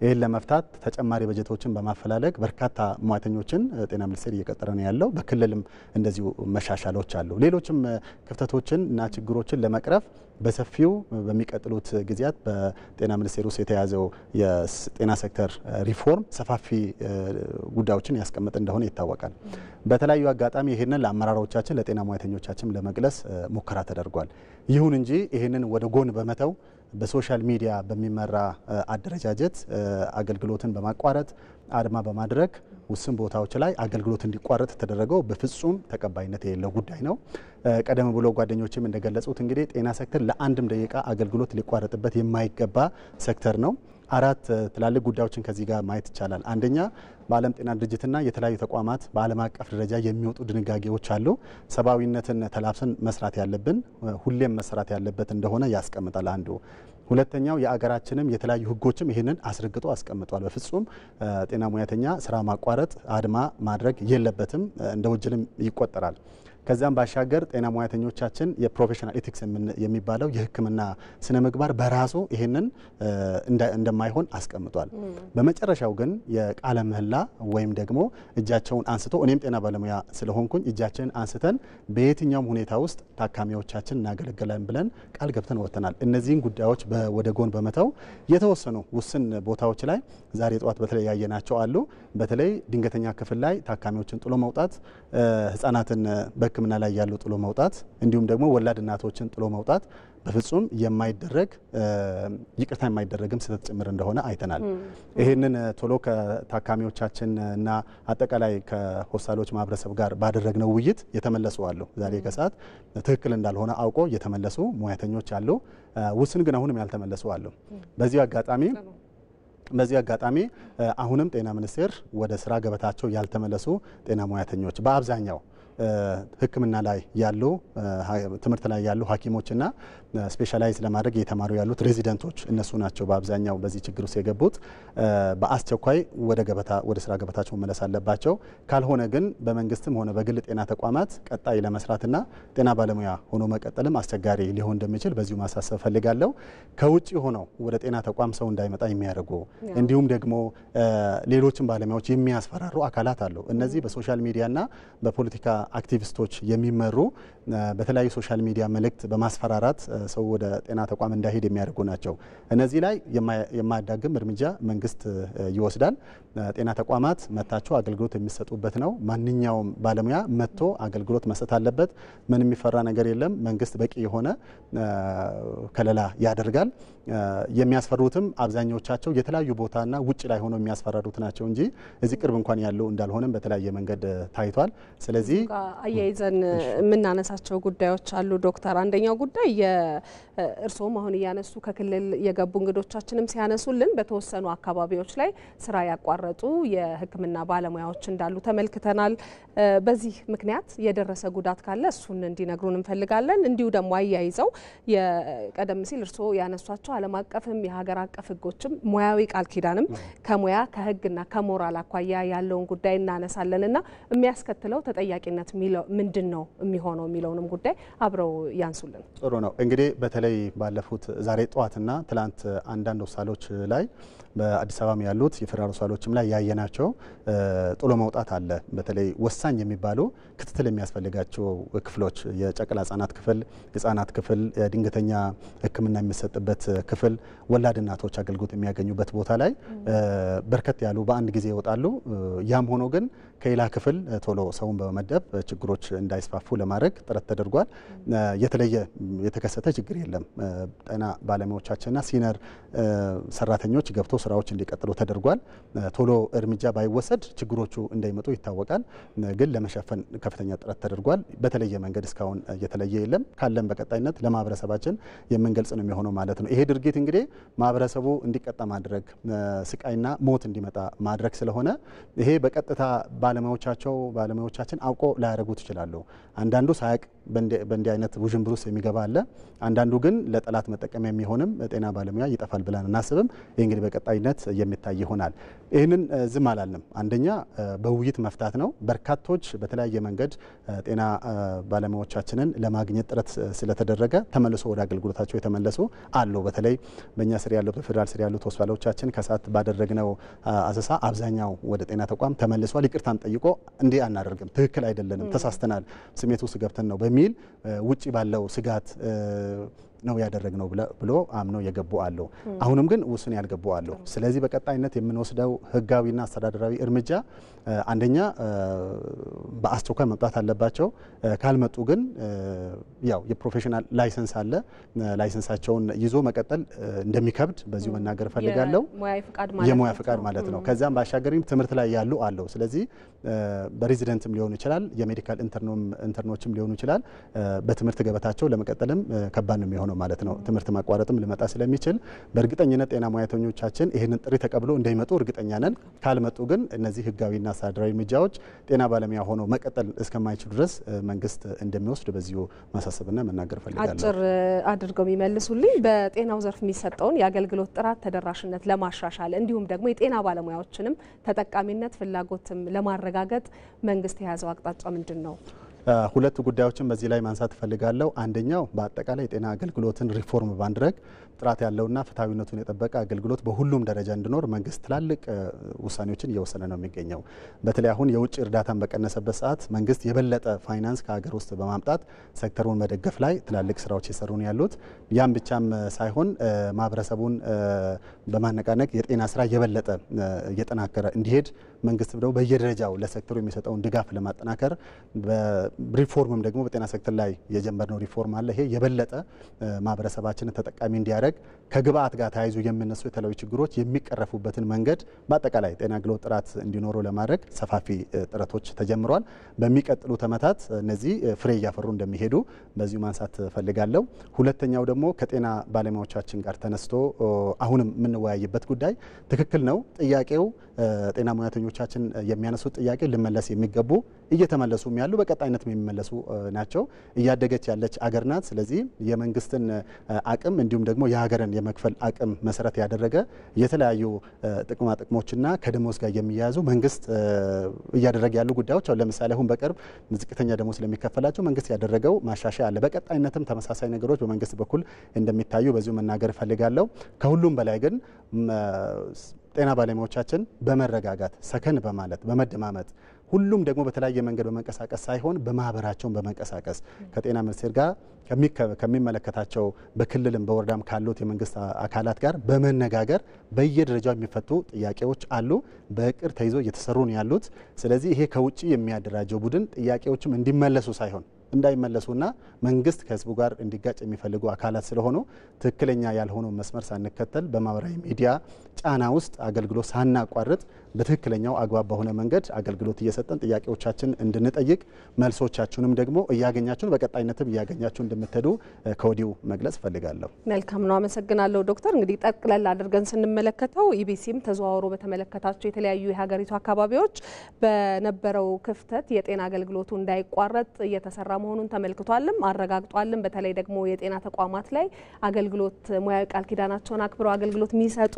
ይህን ለመፍታት ተጨማሪ በጀቶችን በማፈላለግ በርካታ ሙያተኞችን ጤና ሚኒስቴር እየቀጠረ ነው ያለው። በክልልም እንደዚሁ መሻሻሎች አሉ። ሌሎችም ክፍተቶችን እና ችግሮችን ለመቅረፍ በሰፊው በሚቀጥሉት ጊዜያት በጤና ሚኒስቴር ውስጥ የተያዘው የጤና ሴክተር ሪፎርም ሰፋፊ ጉዳዮችን ያስቀምጥ እንደሆነ ይታወቃል። በተለያዩ አጋጣሚ ይህንን ለአመራሮቻችን ለጤና ሙያተኞቻችን ለመግለጽ ሙከራ ተደርጓል። ይሁን እንጂ ይህንን ወደ ጎን በመተው በሶሻል ሚዲያ በሚመራ አደረጃጀት አገልግሎትን በማቋረጥ አድማ በማድረግ ውስን ቦታዎች ላይ አገልግሎት እንዲቋረጥ ተደረገው በፍጹም ተቀባይነት የሌለው ጉዳይ ነው። ቀደም ብሎ ጓደኞችም እንደገለጹት እንግዲህ ጤና ሴክተር ለአንድም ደቂቃ አገልግሎት ሊቋረጥበት የማይገባ ሴክተር ነው። አራት ትላልቅ ጉዳዮችን ከዚህ ጋር ማየት ይቻላል። አንደኛ በዓለም ጤና ድርጅትና የተለያዩ ተቋማት በዓለም አቀፍ ደረጃ የሚወጡ ድንጋጌዎች አሉ። ሰብአዊነትን ተላብሰን መስራት ያለብን ሁሌም መስራት ያለበት እንደሆነ ያስቀምጣል አንዱ። ሁለተኛው የአገራችንም የተለያዩ ሕጎችም ይህንን አስረግጦ አስቀምጧል። በፍጹም ጤና ሙያተኛ ስራ ማቋረጥ አድማ ማድረግ የለበትም፣ እንደ ወንጀልም ይቆጠራል። ከዛም ባሻገር ጤና ሙያተኞቻችን የፕሮፌሽናል ኤቲክስ የሚባለው የሕክምና ስነ ምግባር በራሱ ይህንን እንደማይሆን አስቀምጧል። በመጨረሻው ግን የቃለ ምህላ ወይም ደግሞ እጃቸውን አንስቶ እኔም ጤና ባለሙያ ስለሆንኩኝ እጃችንን አንስተን በየትኛውም ሁኔታ ውስጥ ታካሚዎቻችን እናገለግላለን ብለን ቃል ገብተን ወጥተናል። እነዚህን ጉዳዮች ወደ ጎን በመተው የተወሰኑ ውስን ቦታዎች ላይ ዛሬ ጠዋት በተለይ ያየናቸው አሉ። በተለይ ድንገተኛ ክፍል ላይ ታካሚዎችን ጥሎ መውጣት፣ ህጻናትን በሕክምና ላይ ያሉ ጥሎ መውጣት እንዲሁም ደግሞ ወላድ እናቶችን ጥሎ መውጣት በፍጹም የማይደረግ ይቅርታ የማይደረግም ስህተት ጭምር እንደሆነ አይተናል። ይህንን ቶሎ ከታካሚዎቻችን እና አጠቃላይ ከሆስፒታሎች ማህበረሰብ ጋር ባደረግነው ውይይት የተመለሱ አሉ። ዛሬ ከሰዓት ትክክል እንዳልሆነ አውቆ የተመለሱ ሙያተኞች አሉ። ውስን ግን አሁንም ያልተመለሱ አሉ። በዚህ አጋጣሚ አሁንም ጤና ሚኒስቴር ወደ ስራ ገበታቸው ያልተመለሱ ጤና ሙያተኞች በአብዛኛው ሕክምና ላይ ያሉ ትምህርት ላይ ያሉ ሐኪሞችና ስፔሻላይዝ ለማድረግ እየተማሩ ያሉት ሬዚደንቶች እነሱ ናቸው በአብዛኛው በዚህ ችግር ውስጥ የገቡት። በአስቸኳይ ወደ ስራ ገበታቸው መመለስ አለባቸው። ካልሆነ ግን በመንግስትም ሆነ በግል ጤና ተቋማት ቀጣይ ለመስራትና ጤና ባለሙያ ሆኖ መቀጠልም አስቸጋሪ ሊሆን እንደሚችል በዚሁ ማሳሰብ ፈልጋለሁ። ከውጭ ሆነው ወደ ጤና ተቋም ሰው እንዳይመጣ የሚያደርጉ እንዲሁም ደግሞ ሌሎችን ባለሙያዎች የሚያስፈራሩ አካላት አሉ። እነዚህ በሶሻል ሚዲያና በፖለቲካ አክቲቪስቶች የሚመሩ በተለያዩ ሶሻል ሚዲያ መልእክት በማስፈራራት ሰው ወደ ጤና ተቋም እንዳይሄድ የሚያደርጉ ናቸው። እነዚህ ላይ የማያዳግም እርምጃ መንግስት ይወስዳል። ጤና ተቋማት መታቸው አገልግሎት የሚሰጡበት ነው። ማንኛውም ባለሙያ መጥቶ አገልግሎት መስጠት አለበት። ምን የሚፈራ ነገር የለም። መንግስት በቂ የሆነ ከለላ ያደርጋል። የሚያስፈሩትም አብዛኞቻቸው የተለያዩ ቦታና ውጭ ላይ ሆኖ የሚያስፈራሩት ናቸው እንጂ እዚህ ቅርብ እንኳን ያለው እንዳልሆነም በተለያየ መንገድ ታይቷል። ስለዚህ አያይዘን የምናነሳቸው ጉዳዮች አሉ ዶክተር። አንደኛው ጉዳይ እርስዎም አሁን እያነሱ ከክልል የገቡ እንግዶቻችንም ሲያነሱልን በተወሰኑ አካባቢዎች ላይ ስራ ያቋረጡ የሕክምና ባለሙያዎች እንዳሉ ተመልክተናል። በዚህ ምክንያት የደረሰ ጉዳት ካለ እሱን እንዲነግሩን እንፈልጋለን። እንዲሁ ደግሞ አያይዘው ቀደም ሲል እርስዎ ያነሷቸው ዓለም አቀፍም የሀገር አቀፍ ሕጎችም ሙያዊ ቃል ኪዳንም ከሙያ ከሕግና ከሞራል አኳያ ያለውን ጉዳይ እናነሳለንና የሚያስከትለው ተጠያቂነት ምንድን ነው የሚሆነው የሚለውንም ጉዳይ አብረው ያንሱልን። ጥሩ ነው። እንግዲህ በተለይ ባለፉት ዛሬ ጠዋትና ትላንት አንዳንድ ውሳኔዎች ላይ በአዲስ አበባ ያሉት የፌደራል ውሳኔዎችም ላይ ያየናቸው ጥሎ መውጣት አለ። በተለይ ወሳኝ የሚባሉ ክትትል የሚያስፈልጋቸው ክፍሎች የጨቅላ ህጻናት ክፍል፣ ድንገተኛ ሕክምና የሚሰጥበት ክፍል፣ ወላድ እናቶች አገልግሎት የሚያገኙበት ቦታ ላይ በርከት ያሉ በአንድ ጊዜ ይወጣሉ። ያም ሆኖ ግን ከሌላ ክፍል ቶሎ ሰውን በመመደብ ችግሮች እንዳይስፋፉ ለማድረግ ጥረት ተደርጓል። የተለየ የተከሰተ ችግር የለም። ጤና ባለሙያዎቻችንና ሲኒየር ሰራተኞች ገብቶ ስራዎች እንዲቀጥሉ ተደርጓል። ቶሎ እርምጃ ባይወሰድ ችግሮቹ እንዳይመጡ ይታወቃል። ግን ለመሸፈን ከፍተኛ ጥረት ተደርጓል። በተለየ መንገድ እስካሁን የተለየ የለም። ካለን በቀጣይነት ለማህበረሰባችን የምንገልጽ ነው የሚሆነው ማለት ነው። ይሄ ድርጊት እንግዲህ ማህበረሰቡ እንዲቀጣ ማድረግ፣ ስቃይና ሞት እንዲመጣ ማድረግ ስለሆነ ይሄ በቀጥታ ባለሙያዎቻችን አውቆ ላያደርጉት ይችላሉ። አንዳንዱ ሳያውቅ በእንዲህ አይነት ውዥንብር ውስጥ የሚገባ አለ። አንዳንዱ ግን ለጠላት መጠቀሚያ የሚሆንም ጤና ባለሙያ ይጠፋል ብለን እናስብም። ይህ እንግዲህ በቀጣይነት የሚታይ ይሆናል። ይህንን ዝም አላልንም። አንደኛ በውይይት መፍታት ነው። በርካቶች በተለያየ መንገድ ጤና ባለሙያዎቻችንን ለማግኘት ጥረት ስለተደረገ ተመልሶ ወደ አገልግሎታቸው የተመለሱ አሉ። በተለይ በእኛ ስር ያሉት በፌዴራል ስር ያሉት ሆስፒታሎቻችን ከሰዓት ባደረግነው አሰሳ አብዛኛው ወደ ጤና ተቋም ተመልሷል። ይቅርታም ጠይቆ እንዲህ አናደርግም፣ ትክክል አይደለንም፣ ተሳስተናል፣ ስሜት ውስጥ ገብተን ነው በሚል ውጪ ባለው ስጋት ነው ያደረግነው ብሎ አምነው የገቡ አሉ። አሁንም ግን ውስን ያልገቡ አሉ። ስለዚህ በቀጣይነት የምንወስደው ህጋዊና አስተዳደራዊ እርምጃ አንደኛ በአስቸኳይ መምጣት አለባቸው። ካልመጡ ግን ያው የፕሮፌሽናል ላይሰንስ አለ። ላይሰንሳቸውን ይዞ መቀጠል እንደሚከብድ በዚሁ መናገር ፈልጋለሁ። የሙያ ፍቃድ ማለት ነው። ከዛም ባሻገርም ትምህርት ላይ ያሉ አሉ። ስለዚህ በሬዚደንትም ሊሆኑ ይችላል፣ የሜዲካል ኢንተርኖችም ሊሆኑ ይችላል። በትምህርት ገበታቸው ለመቀጠልም ከባድ ነው የሚሆነው ማለት ነው። ትምህርት ማቋረጥም ሊመጣ ስለሚችል በእርግጠኝነት ጤና ሙያተኞቻችን ይህንን ጥሪ ተቀብሎ እንደሚመጡ እርግጠኛ ነን። ካልመጡ ግን እነዚህ ህጋዊና አስተዳደራዊ እርምጃዎች ጤና ባለሙያ ሆነው መቀጠል እስከማይችሉ ድረስ መንግስት እንደሚወስድ በዚሁ ማሳሰብና መናገር ፈልጋለሁ። አጭር አድርገው የሚመልሱልኝ በጤናው ዘርፍ የሚሰጠውን የአገልግሎት ጥራት ተደራሽነት ለማሻሻል እንዲሁም ደግሞ የጤና ባለሙያዎችንም ተጠቃሚነት ፍላጎትም ለማረጋገጥ መንግስት የያዘው አቅጣጫ ምንድን ነው? ሁለት ጉዳዮችን በዚህ ላይ ማንሳት እፈልጋለሁ። አንደኛው በአጠቃላይ የጤና አገልግሎትን ሪፎርም ባንድረግ ጥራት ያለውና ፍትሐዊነቱን የጠበቀ አገልግሎት በሁሉም ደረጃ እንዲኖር መንግስት ትላልቅ ውሳኔዎችን እየወሰነ ነው የሚገኘው። በተለይ አሁን የውጭ እርዳታን በቀነሰበት ሰዓት መንግስት የበለጠ ፋይናንስ ከሀገር ውስጥ በማምጣት ሴክተሩን መደገፍ ላይ ትላልቅ ስራዎች እየሰሩ ነው ያሉት። ያም ብቻም ሳይሆን ማህበረሰቡን በማነቃነቅ የጤና ስራ የበለጠ እየጠናከረ እንዲሄድ መንግስት ደግሞ በየደረጃው ለሴክተሩ የሚሰጠውን ድጋፍ ለማጠናከር ሪፎርምም ደግሞ በጤና ሴክተር ላይ የጀመርነው ሪፎርም አለ። ይሄ የበለጠ ማህበረሰባችንን ተጠቃሚ እንዲያደርግ ከግብአት ጋር ተያይዞ የሚነሱ የተለያዩ ችግሮች የሚቀረፉበትን መንገድ በአጠቃላይ ጤና አገልግሎት ጥራት እንዲኖሩ ለማድረግ ሰፋፊ ጥረቶች ተጀምሯል። በሚቀጥሉት ዓመታት እነዚህ ፍሬ እያፈሩ እንደሚሄዱ በዚሁ ማንሳት ፈልጋለሁ። ሁለተኛው ደግሞ ከጤና ባለሙያዎቻችን ጋር ተነስቶ አሁንም የምንወያይበት ጉዳይ ትክክል ነው። ጥያቄው ጤና ሙያተኞች ባለሙያዎቻችን የሚያነሱት ጥያቄ ልመለስ የሚገቡ እየተመለሱም ያሉ በቀጣይነትም የሚመለሱ ናቸው። እያደገች ያለች አገር ናት። ስለዚህ የመንግስትን አቅም እንዲሁም ደግሞ የሀገርን የመክፈል አቅም መሰረት ያደረገ የተለያዩ ጥቅማ ጥቅሞችና ከደሞዝ ጋር የሚያያዙ መንግስት እያደረገ ያሉ ጉዳዮች አሉ። ለምሳሌ አሁን በቅርብ ዝቅተኛ ደሞዝ ስለሚከፈላቸው መንግስት ያደረገው ማሻሻያ አለ። በቀጣይነትም ተመሳሳይ ነገሮች በመንግስት በኩል እንደሚታዩ በዚሁ መናገር እፈልጋለሁ። ከሁሉም በላይ ግን ጤና ባለሙያዎቻችን በመረጋጋት ሰከን በማለት በመደማመጥ ሁሉም ደግሞ በተለያየ መንገድ በመንቀሳቀስ ሳይሆን በማህበራቸውን በመንቀሳቀስ ከጤና ሚኒስቴር ጋር ከሚመለከታቸው በክልልም በወረዳም ካሉት የመንግስት አካላት ጋር በመነጋገር በየደረጃው የሚፈቱ ጥያቄዎች አሉ። በእቅድ ተይዞ እየተሰሩ ነው ያሉት። ስለዚህ ይሄ ከውጪ የሚያደራጀው ቡድን ጥያቄዎችም እንዲመለሱ ሳይሆን እንዳይመለሱና መንግስት ከህዝቡ ጋር እንዲጋጭ የሚፈልጉ አካላት ስለሆኑ ትክክለኛ ያልሆነው መስመር ሳንከተል በማህበራዊ ሚዲያ ጫና ውስጥ አገልግሎት ሳናቋርጥ በትክክለኛው አግባብ በሆነ መንገድ አገልግሎት እየሰጠን ጥያቄዎቻችን እንድንጠይቅ መልሶቻችሁንም ደግሞ እያገኛችሁን በቀጣይነትም እያገኛችሁ እንደምትሄዱ ከወዲሁ መግለጽ ፈልጋለሁ። መልካም ነው። አመሰግናለሁ ዶክተር። እንግዲህ ጠቅለል አድርገን ስንመለከተው ኢቢሲም ተዘዋውሮ በተመለከታቸው የተለያዩ የሀገሪቱ አካባቢዎች በነበረው ክፍተት የጤና አገልግሎቱ እንዳይቋረጥ እየተሰራ መሆኑን ተመልክቷልም አረጋግጧልም። በተለይ ደግሞ የጤና ተቋማት ላይ አገልግሎት ሙያዊ ቃል ኪዳናቸውን አክብረው አገልግሎት የሚሰጡ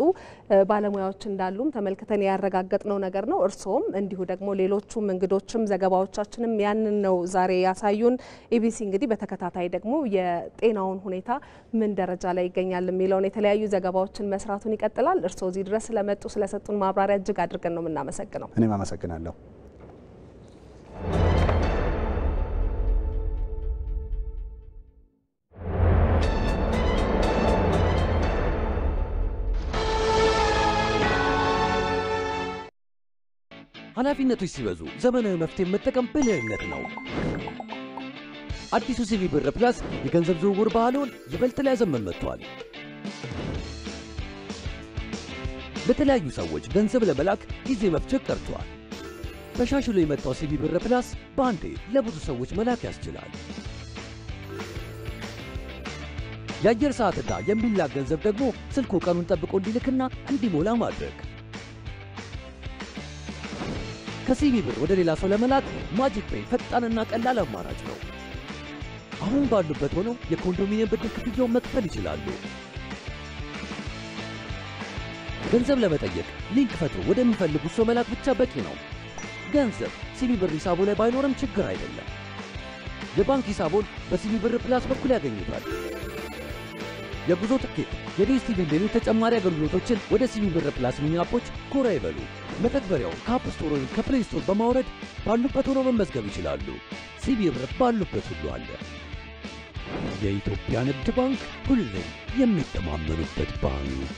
ባለሙያዎች እንዳሉም ተመልክተን ያረጋገጥነው ነገር ነው። እርሶም እንዲሁ ደግሞ ሌሎቹም እንግዶችም ዘገባዎቻችንም ያንን ነው ዛሬ ያሳዩን። ኢቢሲ እንግዲህ በተከታታይ ደግሞ የጤናውን ሁኔታ ምን ደረጃ ላይ ይገኛል የሚለውን የተለያዩ ዘገባዎችን መስራቱን ይቀጥላል። እርሶ እዚህ ድረስ ስለመጡ ስለሰጡን ማብራሪያ እጅግ አድርገን ነው የምናመሰግነው። እኔም አመሰግናለሁ። ኃላፊነቶች ሲበዙ ዘመናዊ መፍትሄ መጠቀም ብልህነት ነው። አዲሱ ሲቢ ብር ፕላስ የገንዘብ ዝውውር ባህሉን ይበልጥ ሊያዘመን መጥቷል። ለተለያዩ ሰዎች ገንዘብ ለመላክ ጊዜ መፍጀት ቀርቷል። ተሻሽሎ የመጣው ሲቢ ብር ፕላስ በአንዴ ለብዙ ሰዎች መላክ ያስችላል። የአየር ሰዓትና የሚላክ ገንዘብ ደግሞ ስልኩ ቀኑን ጠብቆ እንዲልክና እንዲሞላ ማድረግ። ከሲቢ ብር ወደ ሌላ ሰው ለመላክ ማጂክ ፔይ ፈጣንና ቀላል አማራጭ ነው። አሁን ባሉበት ሆነው የኮንዶሚኒየም ብድር ክፍያውን መክፈል ይችላሉ። ገንዘብ ለመጠየቅ ሊንክ ፈጥሮ ወደሚፈልጉት ሰው መላክ ብቻ በቂ ነው። ገንዘብ ሲቢ ብር ሂሳቡ ላይ ባይኖርም ችግር አይደለም። የባንክ ሂሳቡን በሲቢ ብር ፕላስ በኩል ያገኙታል። የጉዞ ትኬት፣ የዲኤስቲቪ ሌሎች ተጨማሪ አገልግሎቶችን ወደ ሲቢ ብር ፕላስ ሚኒ አፖች ጎራ ይበሉ። መተግበሪያውን ከአፕ ስቶር ወይም ከፕሌይ ስቶር በማውረድ ባሉበት ሆነው መመዝገብ ይችላሉ። ሲቢ ብር ባሉበት ሁሉ አለ። የኢትዮጵያ ንግድ ባንክ ሁሌም የሚተማመኑበት ባንክ።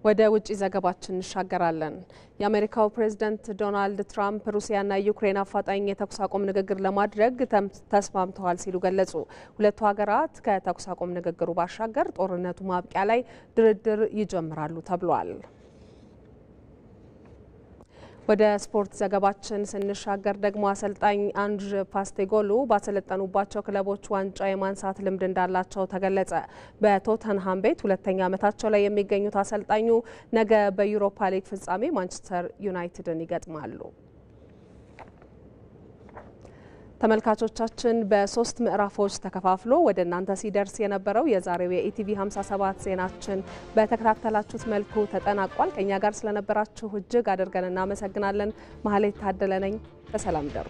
ወደ ውጪ ዘገባችን እንሻገራለን። የአሜሪካው ፕሬዝዳንት ዶናልድ ትራምፕ ሩሲያና ዩክሬን አፋጣኝ የተኩስ አቁም ንግግር ለማድረግ ተስማምተዋል ሲሉ ገለጹ። ሁለቱ ሀገራት ከተኩስ አቁም ንግግሩ ባሻገር ጦርነቱ ማብቂያ ላይ ድርድር ይጀምራሉ ተብሏል። ወደ ስፖርት ዘገባችን ስንሻገር ደግሞ አሰልጣኝ አንጅ ፓስቴጎሉ ባሰለጠኑባቸው ክለቦች ዋንጫ የማንሳት ልምድ እንዳላቸው ተገለጸ። በቶተንሃም ቤት ሁለተኛ ዓመታቸው ላይ የሚገኙት አሰልጣኙ ነገ በዩሮፓ ሊግ ፍጻሜ ማንቸስተር ዩናይትድን ይገጥማሉ። ተመልካቾቻችን በ3 ምዕራፎች ተከፋፍሎ ወደ እናንተ ሲደርስ የነበረው የዛሬው የኢቲቪ 57 ዜናችን በተከታተላችሁት መልኩ ተጠናቋል። ከኛ ጋር ስለነበራችሁ እጅግ አድርገን እናመሰግናለን። መሀሌት ታደለ ነኝ። በሰላም ደሩ።